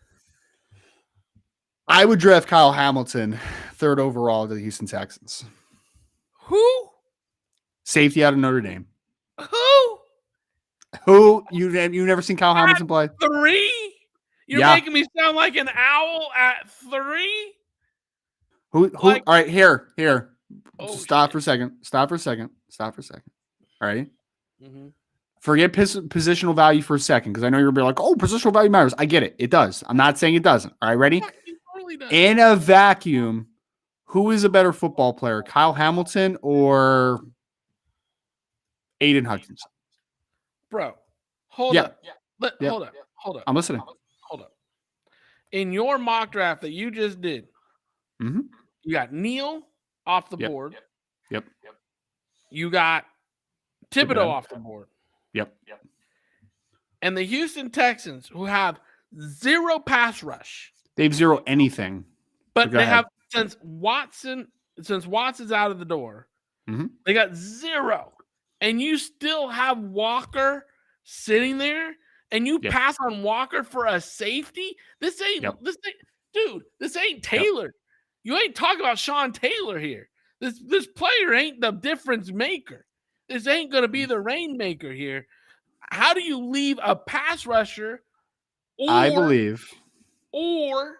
I would draft Kyle Hamilton 3rd overall to the Houston Texans. Who? Safety out of Notre Dame. Who? You've never seen Kyle Hamilton play? 3? You're making me sound like an owl at 3? Who? All right, here. Stop for a second. All right. Mm-hmm. Forget positional value for a second because I know you're going to be like, oh, positional value matters. I get it. It does. I'm not saying it doesn't. All right, ready? In a vacuum, who is a better football player, Kyle Hamilton or Aiden Hutchinson? Bro, hold up. Hold up. I'm listening. Hold up. In your mock draft that you just did, you got Neal off the board. Yep. You got Thibodeau off the board. Yep. And the Houston Texans, who have 0 pass rush. They have 0 anything. But they have, since Watson's out of the door, they got 0. And you still have Walker sitting there, and you pass on Walker for a safety? This ain't Taylor. You ain't talking about Sean Taylor here. This player ain't the difference maker. This ain't going to be the rainmaker here. How do you leave a pass rusher or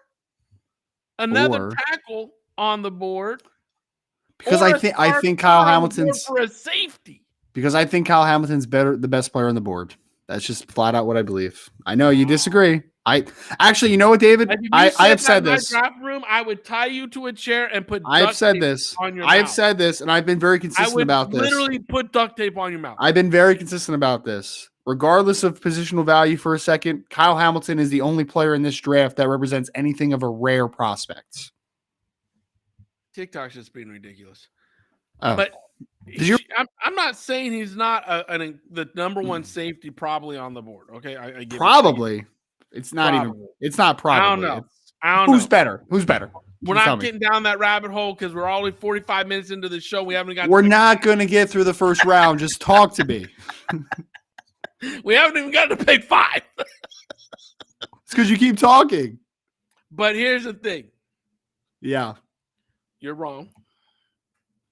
another tackle on the board? Because I think Kyle Hamilton's for a safety. Because I think Kyle Hamilton's the best player on the board. That's just flat out what I believe. I know you disagree. You know what, David? If you I have that said in my this. draft room, I would tie you to a chair and put I've duct said tape this. on your I've mouth. said this, and I've been very I consistent would about this. literally put duct tape on your mouth. I've been very consistent about this. Regardless of positional value for a second, Kyle Hamilton is the only player in this draft that represents anything of a rare prospect. TikTok's just being ridiculous. Oh. But I'm not saying he's not the number one safety probably on the board. Okay, I give probably. It's not probably. even. It's not probably. I don't know. Who's better? Who's better? We're not getting down that rabbit hole because we're already 45 minutes into the show. We haven't got. We're not going to get through the first round. Just talk to me. We haven't even got to pick 5. It's because you keep talking. But here's the thing. Yeah, you're wrong.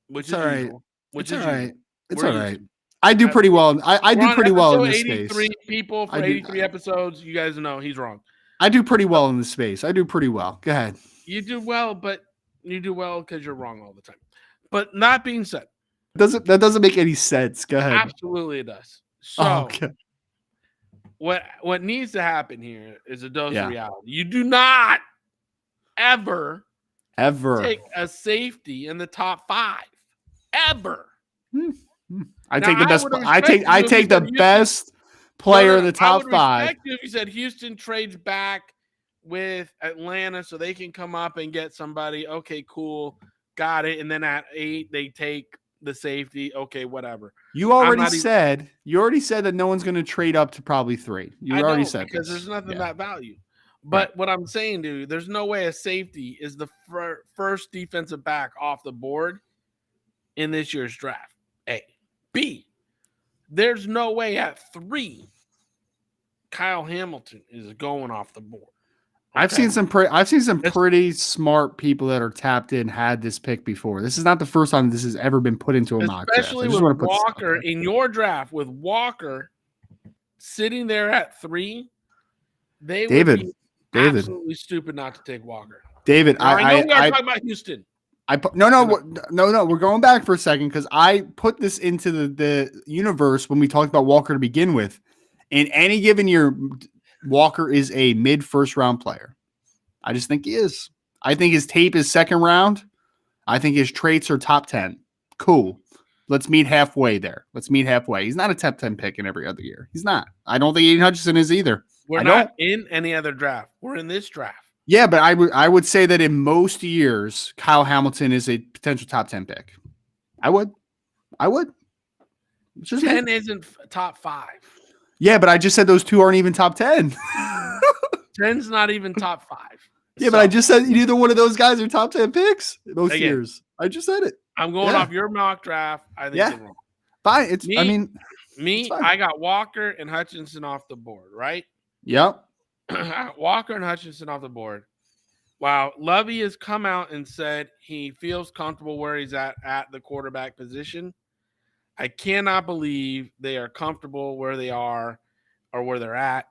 Which is all right. Usual. Which it's is all right. Usual. It's all right. I do pretty well. I do pretty well in this space. 83 people for 83 episodes. You guys know he's wrong. I do pretty well in this space. I do pretty well. Go ahead. You do well, but you do well because you're wrong all the time. But that being said, that doesn't make any sense. Go ahead. Absolutely, it does. So, what needs to happen here is a dose of reality. You do not ever take a safety in the top 5 ever. I take the best. I take the best player in the top 5. I would respect you if you said Houston trades back with Atlanta so they can come up and get somebody. Okay, cool, got it. And then at 8 they take the safety. Okay, whatever. You already said that no one's going to trade up to probably 3. You already said because there's nothing that value. But what I'm saying, dude, there's no way a safety is the first defensive back off the board in this year's draft. A. B. There's no way at 3 Kyle Hamilton is going off the board. Okay. I've seen some pretty smart people that are tapped in had this pick before. This is not the first time this has ever been put into a mock draft. Especially with Walker in your draft, with Walker sitting there at 3, would be absolutely stupid not to take Walker. David, I know we are talking about Houston. No. We're going back for a second because I put this into the universe when we talked about Walker to begin with. In any given year, Walker is a mid-first round player. I just think he is. I think his tape is second round. I think his traits are top 10. Cool. Let's meet halfway there. He's not a top 10 pick in every other year. He's not. I don't think Aiden Hutchinson is either. We're not in any other draft. We're in this draft. Yeah, but I would say that in most years, Kyle Hamilton is a potential top 10 pick. I would. 10 isn't top 5. Yeah, but I just said those 2 aren't even top 10. 10's not even top 5. Yeah, but I just said neither one of those guys are top 10 picks most years. I just said it. I'm going off your mock draft. I think you're wrong. Fine. I got Walker and Hutchinson off the board, right? Yep. Walker and Hutchinson off the board. Wow. Lovey has come out and said he feels comfortable where he's at the quarterback position. I cannot believe they are comfortable where they are or where they're at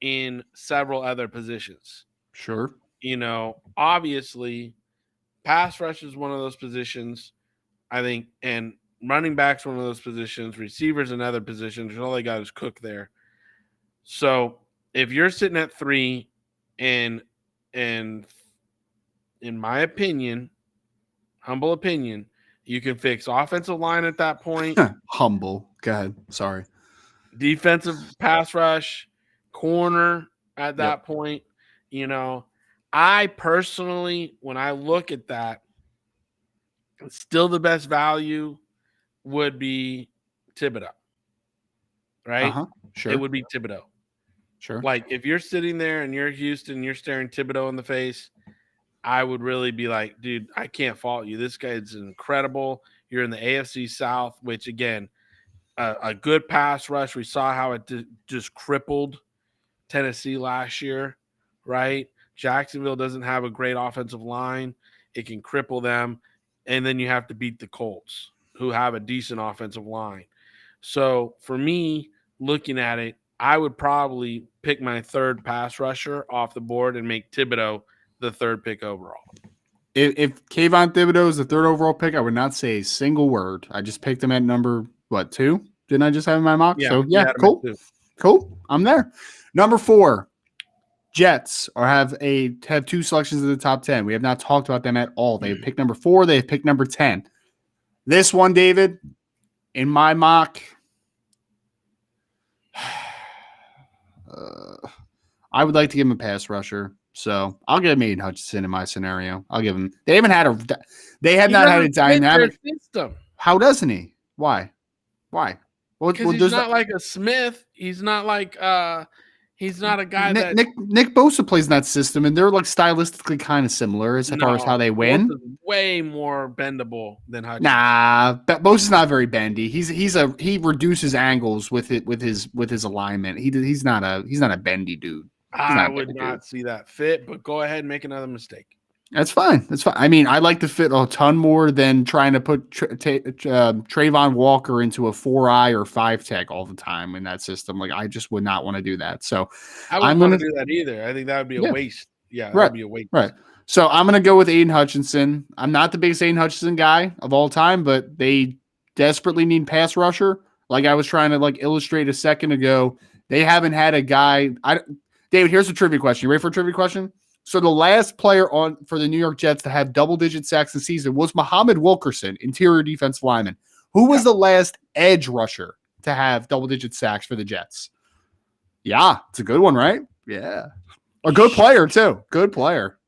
in several other positions. Sure. Obviously, pass rush is one of those positions, I think, and running back's one of those positions, receivers another position. All they got is Cook there. So if you're sitting at 3 and in my opinion, humble opinion, you can fix offensive line at that point. Humble. Go ahead. Sorry. Defensive pass rush, corner at that point. I personally, when I look at that, still the best value would be Thibodeau. Right? Uh-huh. Sure. It would be Thibodeau. Sure. Like if you're sitting there and you're Houston, you're staring Thibodeau in the face, I would really be like, dude, I can't fault you. This guy's incredible. You're in the AFC South, which again, a good pass rush. We saw how it just crippled Tennessee last year, right? Jacksonville doesn't have a great offensive line. It can cripple them. And then you have to beat the Colts, who have a decent offensive line. So for me, looking at it, I would probably pick my 3rd pass rusher off the board and make Thibodeau the 3rd pick overall. If Kayvon Thibodeau is the 3rd overall pick, I would not say a single word. I just picked him at number what, 2? Didn't I just have in my mock? Yeah, So, you yeah, had him at cool. 2. Cool. I'm there. Number 4, Jets have 2 selections in the top 10. We have not talked about them at all. They have picked number 4. They have picked number 10. This one, David, in my mock, I would like to give him a pass rusher. So I'll give him Aiden Hutchinson in my scenario. I'll give him. They have not had a dynamic system. How doesn't he? Why? Because he's not like a Smith. He's not like he's not a guy that Nick Bosa plays in that system, and they're like stylistically kind of similar as far as how they win. Bosa's way more bendable than Hutchinson. Nah, Bosa's not very bendy. He reduces angles with his alignment. He's not a bendy dude. I would not see that fit, but go ahead and make another mistake. That's fine. I mean, I like to fit a ton more than trying to put Travon Walker into a 4-eye or 5 tech all the time in that system. Like, I just would not want to do that. So I wouldn't want to do that either. I think that would be a waste. Yeah, that would be a waste. Right. So I'm going to go with Aiden Hutchinson. I'm not the biggest Aiden Hutchinson guy of all time, but they desperately need pass rusher. Like I was trying to illustrate a second ago, they haven't had a guy. David, here's a trivia question. You ready for a trivia question? So the last player for the New York Jets to have double-digit sacks in the season was Muhammad Wilkerson, interior defensive lineman. Who was the last edge rusher to have double-digit sacks for the Jets? Yeah, it's a good one, right? Yeah. A good player, too. Good player.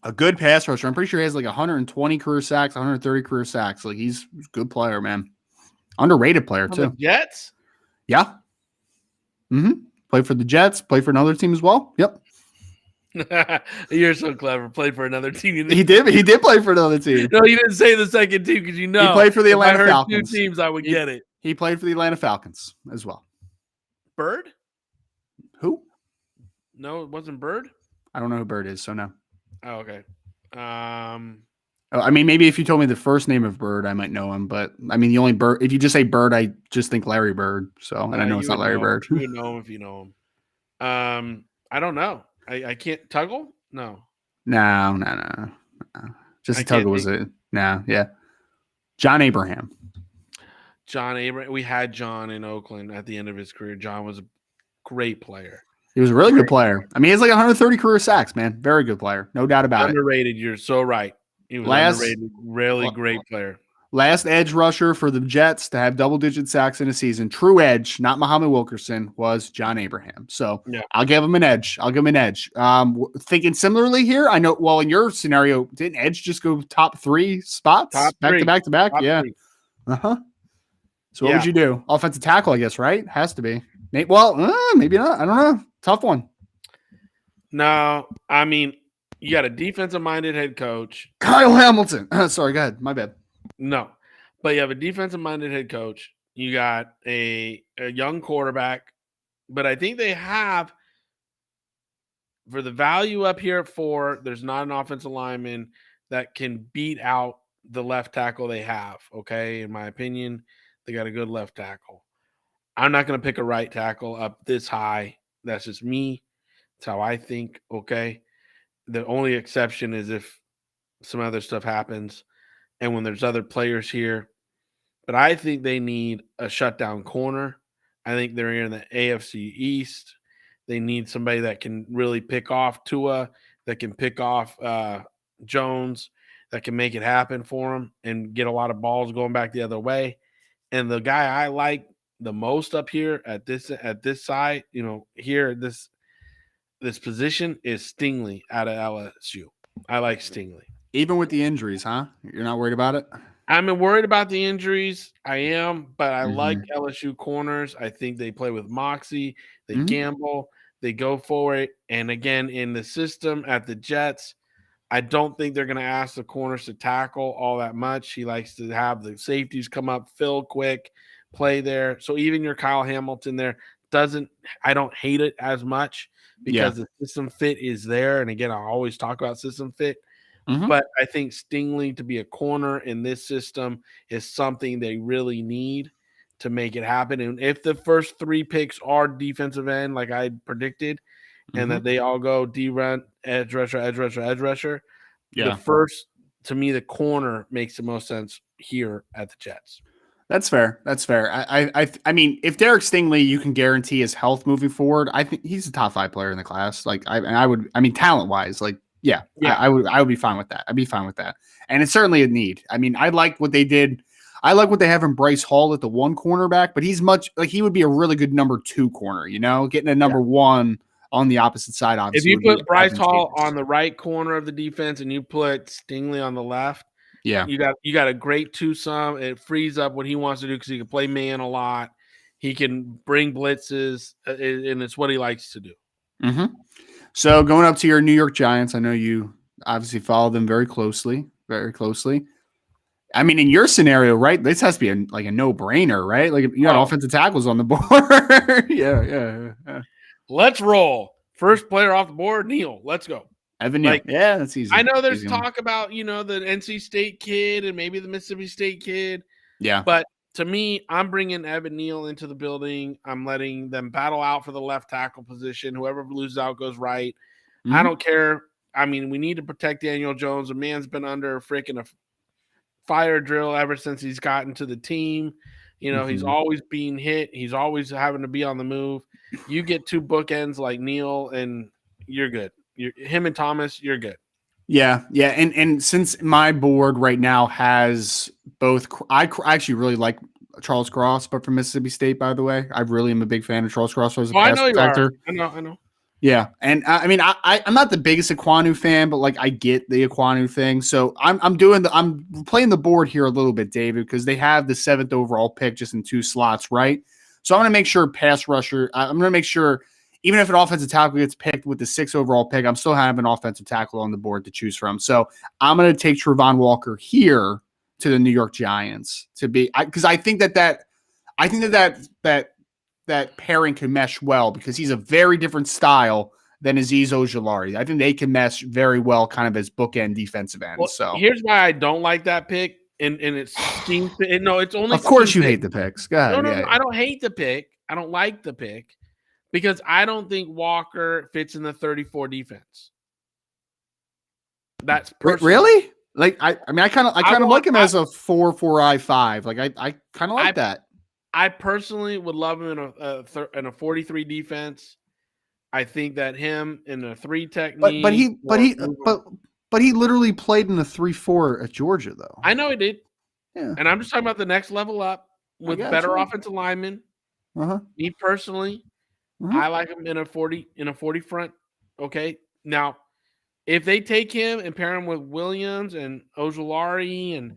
A good pass rusher. I'm pretty sure he has 120 career sacks, 130 career sacks. He's a good player, man. Underrated player, too. The Jets? Yeah. Mm-hmm. Played for the Jets. Played for another team as well. Yep. You're so clever. Played for another team. He did play for another team. No, you didn't say the second team because he played for the Atlanta Falcons. 2 teams, I would get it. He played for the Atlanta Falcons as well. Bird? Who? No, it wasn't Bird. I don't know who Bird is, so no. Oh, okay. I mean, maybe if you told me the first name of Bird, I might know him. But I mean, the only Bird, if you just say Bird, I just think Larry Bird. So, and I know it's not Larry Bird. You would know him if you know him. I don't know. I can't. Tuggle? No. No. Just Tuggle was it? No, yeah. John Abraham. We had John in Oakland at the end of his career. John was a great player. He was a really good player. I mean, he has 130 career sacks, man. Very good player. No doubt about Underrated. You're so right. He was underrated. Really great player. Last edge rusher for the Jets to have double-digit sacks in a season, true edge, not Muhammad Wilkerson, was John Abraham. So I'll give him an edge. Thinking similarly here, I know, well, in your scenario, didn't edge just go top 3 spots? Back to back? Yeah. 3. Uh-huh. So what would you do? Offensive tackle, I guess, right? Has to be. Well, maybe not. I don't know. Tough one. No, I mean, you got a defensive-minded head coach. Kyle Hamilton. Sorry, go ahead. My bad. No, but you have a defensive-minded head coach. You got a young quarterback. But I think they have, for the value up here at 4, there's not an offensive lineman that can beat out the left tackle they have, okay? In my opinion, they got a good left tackle. I'm not going to pick a right tackle up this high. That's just me. That's how I think, okay? The only exception is if some other stuff happens and when there's other players here. But I think they need a shutdown corner. I think they're in the AFC East. They need somebody that can really pick off Tua, that can pick off Jones, that can make it happen for them and get a lot of balls going back the other way. And the guy I like the most up here at this side, here this position is Stingley out of LSU. I like Stingley. Even with the injuries, huh? You're not worried about it? I'm worried about the injuries. I am, but I like LSU corners. I think they play with moxie. They gamble. They go for it. And again, in the system at the Jets, I don't think they're going to ask the corners to tackle all that much. He likes to have the safeties come up, fill quick, play there. So even your Kyle Hamilton there I don't hate it as much because the system fit is there. And again, I always talk about system fit. But I think Stingley to be a corner in this system is something they really need to make it happen. And if the first 3 picks are defensive end, like I predicted, and that they all go D-run, edge rusher, the first to me, the corner makes the most sense here at the Jets. That's fair. That's fair. I mean, if Derek Stingley, you can guarantee his health moving forward, I think he's a top 5 player in the class. Like I mean, talent wise, like, yeah. I would be fine with that. I'd be fine with that. And it's certainly a need. I mean, I like what they did. I like what they have in Bryce Hall at the 1 cornerback, but he's he would be a really good number 2 corner, getting a number 1 on the opposite side. Obviously, if you put Bryce Hall on the right corner of the defense and you put Stingley on the left, yeah, you got a great twosome. It frees up what he wants to do because he can play man a lot. He can bring blitzes, and it's what he likes to do. Mm-hmm. So going up to your New York Giants, I know you obviously follow them very closely, very closely. I mean, in your scenario, right? This has to be a no-brainer, right? Like you got offensive tackles on the board. yeah. Let's roll. First player off the board, Neal. Let's go. Evan Neal. Yeah, that's easy. I know there's talk about, the NC State kid and maybe the Mississippi State kid. Yeah. But to me, I'm bringing Evan Neal into the building. I'm letting them battle out for the left tackle position. Whoever loses out goes right. Mm-hmm. I don't care. I mean, we need to protect Daniel Jones. The man's been under a fire drill ever since he's gotten to the team. He's always being hit. He's always having to be on the move. You get 2 bookends like Neal, and you're good. Him and Thomas, you're good. Yeah. And since my board right now has both, I actually really like Charles Cross, but from Mississippi State, by the way, I really am a big fan of Charles Cross as a pass protector. I know. Yeah, and I mean, I'm not the biggest Ekwonu fan, but like I get the Ekwonu thing. So I'm playing the board here a little bit, David, because they have the 7th overall pick just in 2 slots, right? So I'm going to make sure pass rusher. I'm going to make sure even if an offensive tackle gets picked with the 6th overall pick, I'm still having an offensive tackle on the board to choose from. So I'm going to take Travon Walker here to the New York Giants to be because I think that pairing can mesh well because he's a very different style than Azeez Ojulari. I think they can mesh very well kind of as bookend defensive ends. Well, so here's why I don't like that pick. And it seems it's only. Of course you hate the picks. Go ahead. No, I don't hate the pick. I don't like the pick because I don't think Walker fits in the 34 defense. That's personal. Really? Like I kind of like him as a 4-4-5. Like I kind of like that. I personally would love him in a 43 defense. I think that him in a 3 technique. But he literally played in a 3-4 at Georgia, though. I know he did. Yeah. And I'm just talking about the next level up with better offensive linemen. Me personally, I like him in a 40 front. Okay. Now, if they take him and pair him with Williams and Ojulari and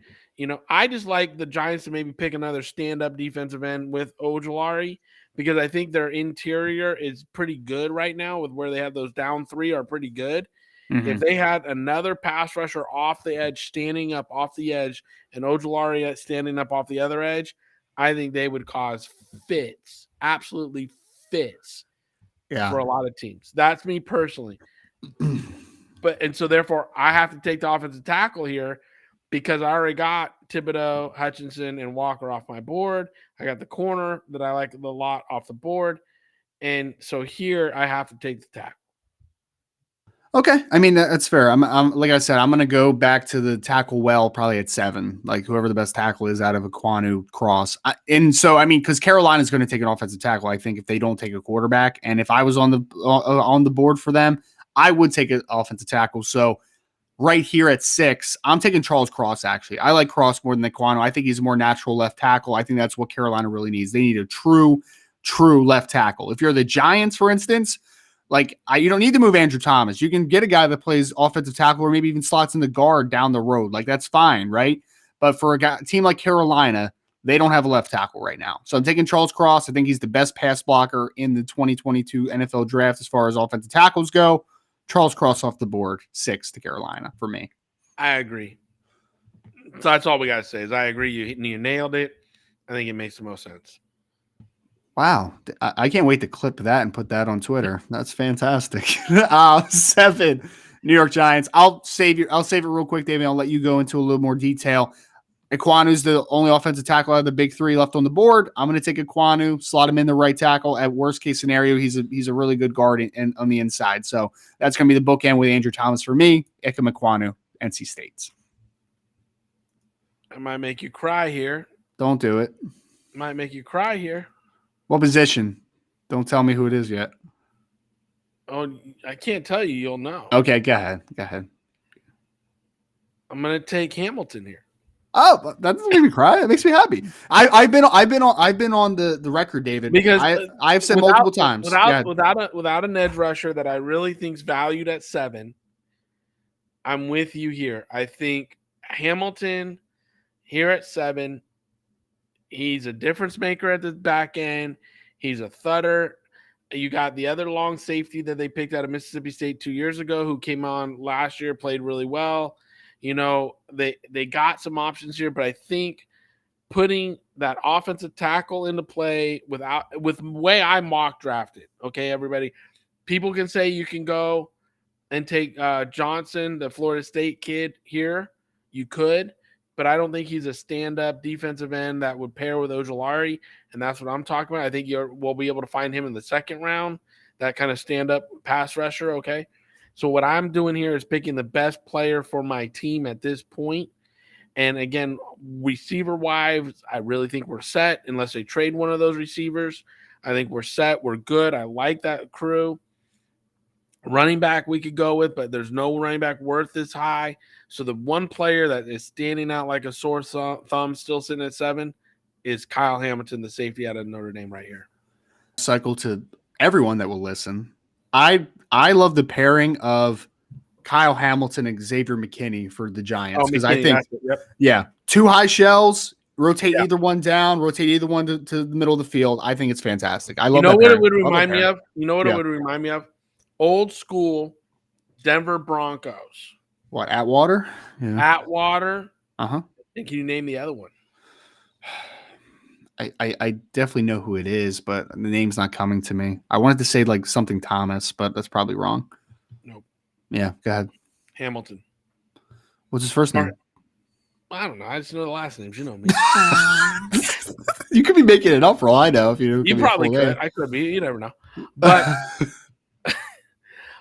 I just like the Giants to maybe pick another stand-up defensive end with Ojulari because I think their interior is pretty good right now with where they have those down 3 are pretty good. Mm-hmm. If they had another pass rusher off the edge, standing up off the edge, and Ojulari standing up off the other edge, I think they would cause fits, absolutely fits for a lot of teams. That's me personally. So therefore, I have to take the offensive tackle here because I already got Thibodeau, Hutchinson, and Walker off my board. I got the corner that I like a lot off the board. And so here I have to take the tackle. Okay. I mean, that's fair. I'm like I said, I'm going to go back to the tackle probably at 7, like whoever the best tackle is out of Ekwonu Cross. Because Carolina's going to take an offensive tackle, I think, if they don't take a quarterback. And if I was on the board for them, I would take an offensive tackle. So right here at 6, I'm taking Charles Cross, actually. I like Cross more than Ekwonu. I think he's a more natural left tackle. I think that's what Carolina really needs. They need a true left tackle. If you're the Giants, for instance, you don't need to move Andrew Thomas. You can get a guy that plays offensive tackle or maybe even slots in the guard down the road. Like, that's fine, right? But for a team like Carolina, they don't have a left tackle right now. So I'm taking Charles Cross. I think he's the best pass blocker in the 2022 NFL draft as far as offensive tackles go. Charles Cross off the board, 6 to Carolina for me. I agree. So that's all we got to say is I agree. You nailed it. I think it makes the most sense. Wow. I can't wait to clip that and put that on Twitter. That's fantastic. 7, New York Giants. I'll save it real quick, David. I'll let you go into a little more detail. Ekwonu's the only offensive tackle out of the big 3 left on the board. I'm going to take Ekwonu, slot him in the right tackle. At worst case scenario, he's a really good guard on the inside. So that's going to be the bookend with Andrew Thomas for me. Ekwonu, NC State. I might make you cry here. Don't do it. Might make you cry here. What position? Don't tell me who it is yet. Oh, I can't tell you. You'll know. Okay, go ahead. Go ahead. I'm gonna take Hamilton here. Oh, that doesn't make me cry. It makes me happy. I've been on the record, David, Because I've said multiple times without an edge rusher that I really think's valued at 7. I'm with you here. I think Hamilton here at 7. He's a difference maker at the back end. He's a thudder. You got the other long safety that they picked out of Mississippi State 2 years ago, who came on last year, played really well. You know, they got some options here, but I think putting that offensive tackle into play with the way I mock drafted. Okay, everybody, people can say you can go and take Johnson, the Florida State kid here. You could, but I don't think he's a stand-up defensive end that would pair with Ojulari, and that's what I'm talking about. I think we'll be able to find him in the second round, that kind of stand-up pass rusher, okay? So what I'm doing here is picking the best player for my team at this point. And again, receiver-wise, I really think we're set unless they trade one of those receivers. I think we're set. We're good. I like that crew. Running back we could go with, but there's no running back worth this high. So the one player that is standing out like a sore thumb, still sitting at 7, is Kyle Hamilton, the safety out of Notre Dame right here. Cycle to everyone that will listen. I love the pairing of Kyle Hamilton and Xavier McKinney for the Giants because I think, yeah, 2 high shells, rotate either one down, rotate either one to the middle of the field. I think it's fantastic. I love. You know what it would remind me of? You know what it would remind me of? Old school Denver Broncos. What, Atwater? Yeah. Atwater. Uh-huh. And can you name the other one? I definitely know who it is, but the name's not coming to me. I wanted to say like something Thomas, but that's probably wrong. Nope. Yeah, go ahead. Hamilton. What's his first name? I don't know. I just know the last names. You know me. You could be making it up for all I know. If you probably could. I could be. You never know. But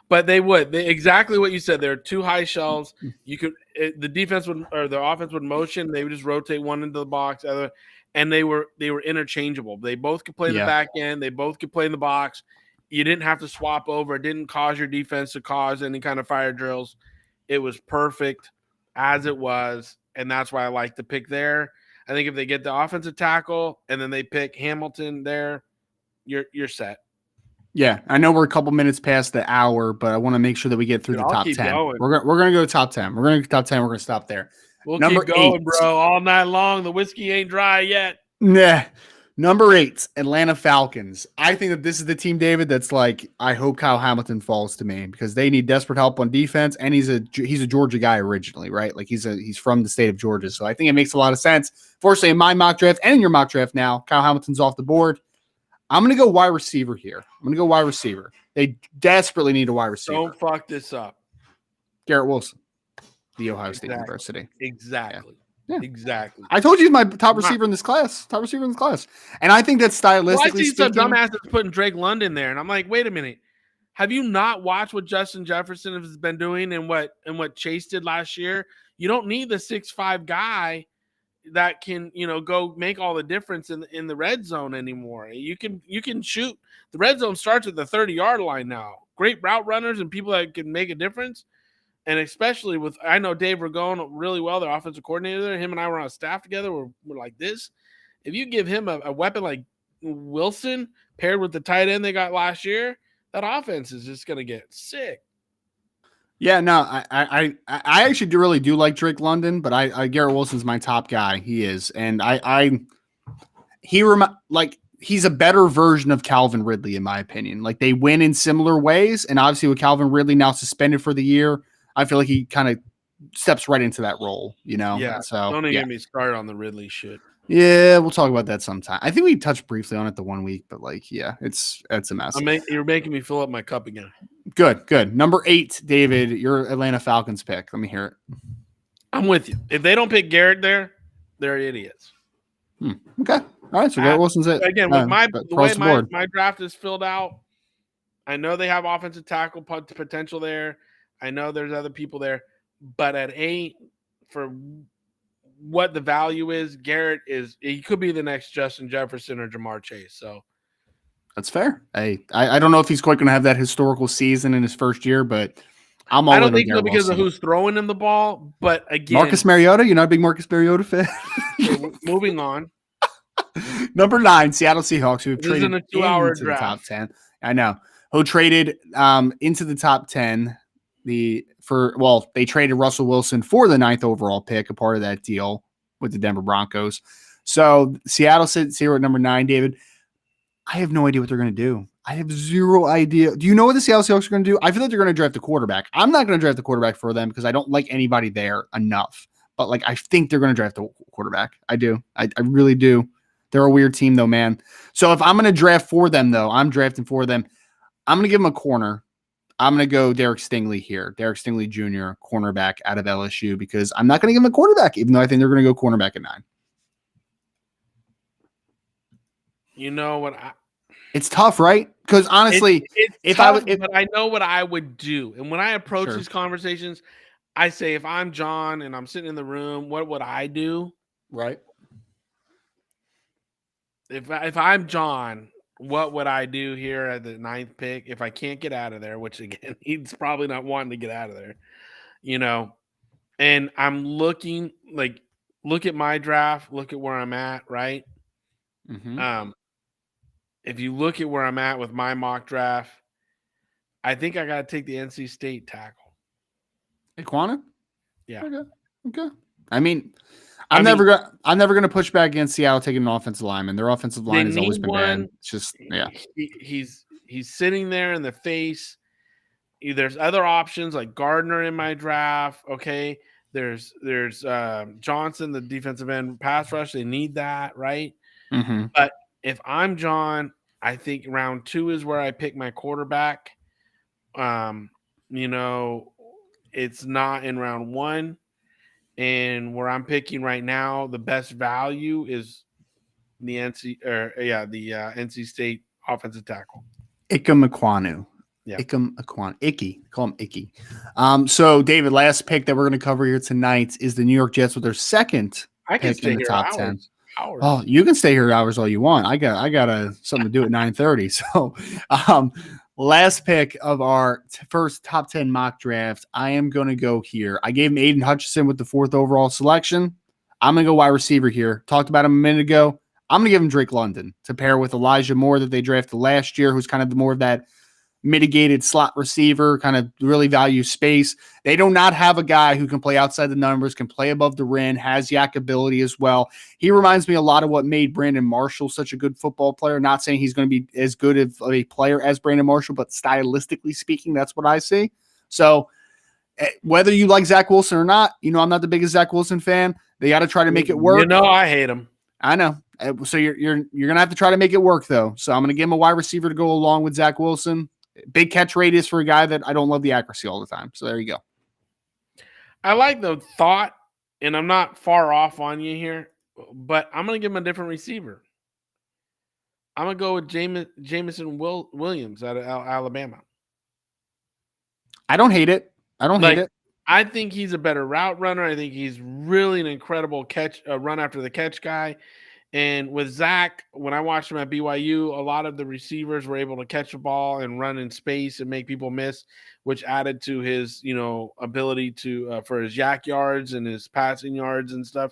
but they would. Exactly what you said. There are 2 high shells. You could the defense would or the offense would motion. They would just rotate one into the box, and they were interchangeable. They both could play the back end. They both could play in the box. You didn't have to swap over. It didn't cause your defense to cause any kind of fire drills. It was perfect as it was, and that's why I like the pick there. I think if they get the offensive tackle and then they pick Hamilton there, you're set. Yeah, I know we're a couple minutes past the hour, but I want to make sure that we get through the top 10. Going. We're gonna go to top 10. We're gonna go top 10. We're gonna stop there. We'll keep going, 8. Bro, all night long. The whiskey ain't dry yet. Nah. Number 8, Atlanta Falcons. I think that this is the team, David, that's like, I hope Kyle Hamilton falls to me because they need desperate help on defense, and he's a Georgia guy originally, right? Like he's from the state of Georgia, so I think it makes a lot of sense. Fortunately, in my mock draft and in your mock draft now, Kyle Hamilton's off the board. I'm going to go wide receiver here. I'm going to go wide receiver. They desperately need a wide receiver. Don't fuck this up. Garrett Wilson, the Ohio State University. Exactly. Yeah. Exactly. I told you he's my top receiver in this class. Top receiver in this class. And I think that stylistically I see some dumbasses putting Drake London there, and I'm like, wait a minute. Have you not watched what Justin Jefferson has been doing and what Chase did last year? You don't need the 6'5" guy that can, go make all the difference in the red zone anymore. You can shoot. The red zone starts at the 30-yard line now. Great route runners and people that can make a difference. And especially I know Dave Ragone really well, their offensive coordinator there. Him and I were on staff together. We're like this. If you give him a weapon like Wilson paired with the tight end they got last year, that offense is just going to get sick. Yeah, no, I actually really do like Drake London, but Garrett Wilson's my top guy. He is, and he's a better version of Calvin Ridley in my opinion. Like they win in similar ways, and obviously with Calvin Ridley now suspended for the year, I feel like he kind of steps right into that role. Yeah. So don't even get me started on the Ridley shit. Yeah, we'll talk about that sometime. I think we touched briefly on it the one week, but it's a mess. You're making me fill up my cup again. Good. Number 8, David, your Atlanta Falcons pick. Let me hear it. I'm with you. If they don't pick Garrett there, they're idiots. Okay. All right. So Garrett Wilson's it. Again, with the way my draft is filled out, I know they have offensive tackle potential there. I know there's other people there, but at 8, for what the value is, Garrett he could be the next Justin Jefferson or Jamar Chase. So that's fair. Hey, I don't know if he's quite going to have that historical season in his first year, but I'm all I don't in on think so Garrett because of Wilson. who's throwing him the ball. But again, Marcus Mariota, you're not a big Marcus Mariota fan? moving on. Number 9, Seattle Seahawks, who have This traded isn't a 2-hour into the top draft. 10. I know. Who traded into the top 10 they traded Russell Wilson for the 9th overall pick, a part of that deal with the Denver Broncos. So Seattle sits here at number 9, David. I have no idea what they're going to do. I have zero idea. Do you know what the Seattle Seahawks are going to do? I feel like they're going to draft a quarterback. I'm not going to draft the quarterback for them because I don't like anybody there enough. But like, I think they're going to draft a quarterback. I do. I really do. They're a weird team though, man. So if I'm going to draft for them though, I'm drafting for them. I'm going to give them a corner. I'm going to go Derek Stingley here. Derek Stingley Jr., cornerback out of LSU, because I'm not going to give him a quarterback, even though I think they're going to go cornerback at 9. You know what? It's tough, right? Because honestly, but I know what I would do. And when I approach Sure. these conversations, I say, if I'm John and I'm sitting in the room, what would I do? Right. If I'm John, what would I do here at the 9th pick if I can't get out of there? Which again, he's probably not wanting to get out of there, you know. And I'm looking look at my draft, look at where I'm at, right? Mm-hmm. If you look at where I'm at with my mock draft, I think I got to take the NC State tackle. Iquana? Yeah. Okay. I mean, I'm never gonna push back against Seattle taking an offensive lineman. Their offensive line has always been bad. It's just He's sitting there in the face. There's other options like Gardner in my draft. Okay. There's Johnson, the defensive end pass rush. They need that, right? Mm-hmm. But if I'm John, I think round 2 is where I pick my quarterback. It's not in round 1. And where I'm picking right now, the best value is the NC State offensive tackle. Ikem Ekwonu. Yeah. Ikem Ekwonu. Icky. Call him Icky. So, David, last pick that we're going to cover here tonight is the New York Jets with their second pick in the top 10. Hours. Oh, you can stay here hours all you want. I got something to do at 9:30. So, last pick of our first top 10 mock draft, I am going to go here. I gave him Aiden Hutchinson with the 4th overall selection. I'm going to go wide receiver here. Talked about him a minute ago. I'm going to give him Drake London to pair with Elijah Moore that they drafted last year, who's kind of more of that mitigated slot receiver, kind of really value space. They do not have a guy who can play outside the numbers, can play above the rim, has yak ability as well. He reminds me a lot of what made Brandon Marshall such a good football player. Not saying he's going to be as good of a player as Brandon Marshall, but stylistically speaking, that's what I see. So whether you like Zach Wilson or not, I'm not the biggest Zach Wilson fan. They got to try to make it work. I hate him. I know. So you're going to have to try to make it work, though. So I'm going to give him a wide receiver to go along with Zach Wilson. Big catch radius for a guy that I don't love the accuracy all the time. So there you go. I like the thought, and I'm not far off on you here, but I'm going to give him a different receiver. I'm going to go with Jameson Williams out of Alabama. I don't hate it. I think he's a better route runner. I think he's really an incredible run after the catch guy. And with Zach, when I watched him at BYU, a lot of the receivers were able to catch the ball and run in space and make people miss, which added to his, ability to for his yak yards and his passing yards and stuff.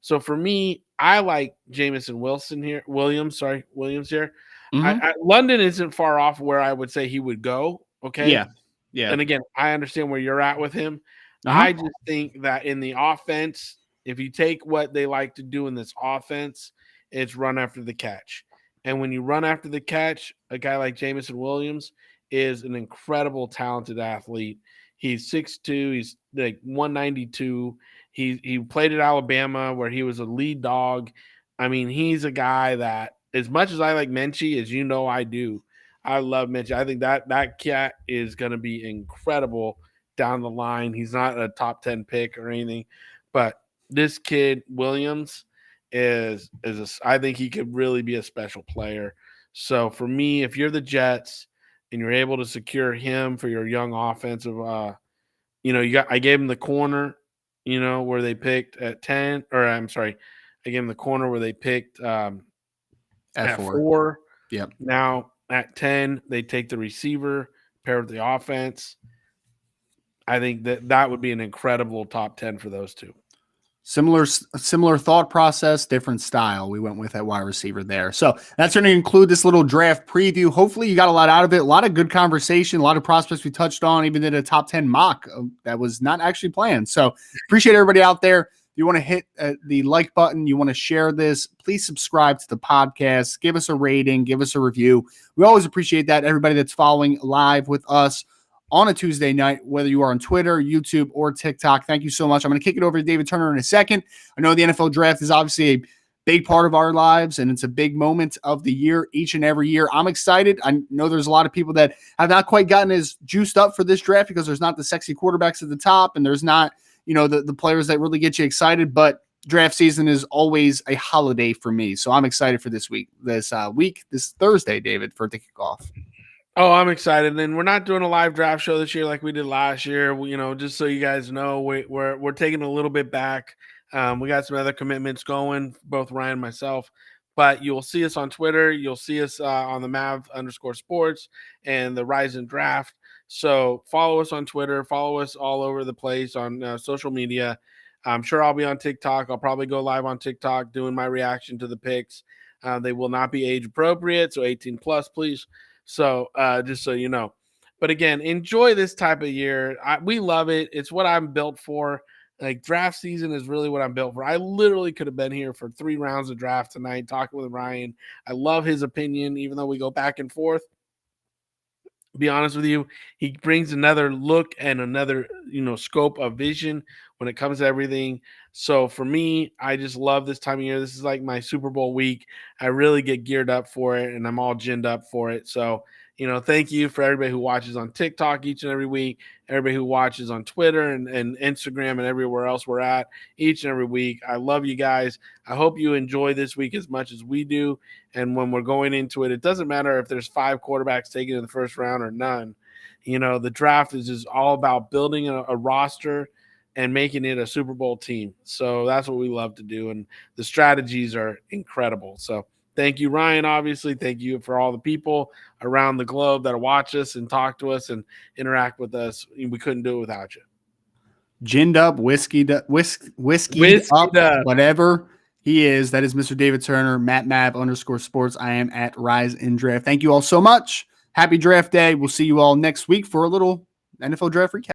So for me, I like Jameson Williams here. Mm-hmm. London isn't far off where I would say he would go. Okay. Yeah. And again, I understand where you're at with him. Uh-huh. I just think that in the offense, if you take what they like to do in this offense, it's run after the catch. And when you run after the catch, a guy like Jameson Williams is an incredible talented athlete. He's 6'2", he's like 192. He played at Alabama where he was a lead dog. I mean, he's a guy that, as much as I like Minchie, as you know I do, I love Minchie. I think that cat is going to be incredible down the line. He's not a top 10 pick or anything, but this kid Williams I think he could really be a special player. So for me, if you're the Jets and you're able to secure him for your young offensive, I gave him the corner. where they picked at 10, or I'm sorry, I gave them the corner where they picked at 4. Yep. Now at 10, they take the receiver, pair with the offense. I think that would be an incredible top 10 for those two. Similar thought process, different style. We went with that wide receiver there. So that's going to conclude this little draft preview. Hopefully you got a lot out of it. A lot of good conversation, a lot of prospects we touched on, even did a top 10 mock that was not actually planned. So appreciate everybody out there. If you want to hit the like button, you want to share this, please subscribe to the podcast, give us a rating, give us a review. We always appreciate that. Everybody that's following live with us on a Tuesday night, whether you are on Twitter, YouTube, or TikTok. Thank you so much. I'm going to kick it over to David Turner in a second. I know the NFL draft is obviously a big part of our lives, and it's a big moment of the year each and every year. I'm excited. I know there's a lot of people that have not quite gotten as juiced up for this draft because there's not the sexy quarterbacks at the top, and there's not, the players that really get you excited, but draft season is always a holiday for me. So I'm excited for this Thursday, David, for it to kick off. Oh, I'm excited. And we're not doing a live draft show this year like we did last year. Just so you guys know, we're taking a little bit back. We got some other commitments going, both Ryan and myself. But you'll see us on Twitter. You'll see us on the Mav_sports and the Ryzen Draft. So follow us on Twitter. Follow us all over the place on social media. I'm sure I'll be on TikTok. I'll probably go live on TikTok doing my reaction to the picks. They will not be age appropriate, so 18 plus, please. So just so you know. But again, enjoy this type of year. We love it. It's what I'm built for. Like, draft season is really what I'm built for. I literally could have been here for 3 rounds of draft tonight talking with Ryan. I love his opinion, even though we go back and forth. Be honest with you, he brings another look and another, scope of vision when it comes to everything. So for me, I just love this time of year. This is like my Super Bowl week. I really get geared up for it, and I'm all ginned up for it. So, thank you for everybody who watches on TikTok each and every week, everybody who watches on Twitter and Instagram and everywhere else we're at each and every week. I love you guys. I hope you enjoy this week as much as we do. And when we're going into it, it doesn't matter if there's 5 quarterbacks taken in the first round or none. The draft is just all about building a roster and making it a Super Bowl team. So that's what we love to do. And the strategies are incredible. So thank you, Ryan, obviously. Thank you for all the people around the globe that watch us and talk to us and interact with us. We couldn't do it without you. Ginned up, whiskeyed up, whatever he is. That is Mr. David Turner, @Mav_sports. I am at Rise in Draft. Thank you all so much. Happy draft day. We'll see you all next week for a little NFL draft recap.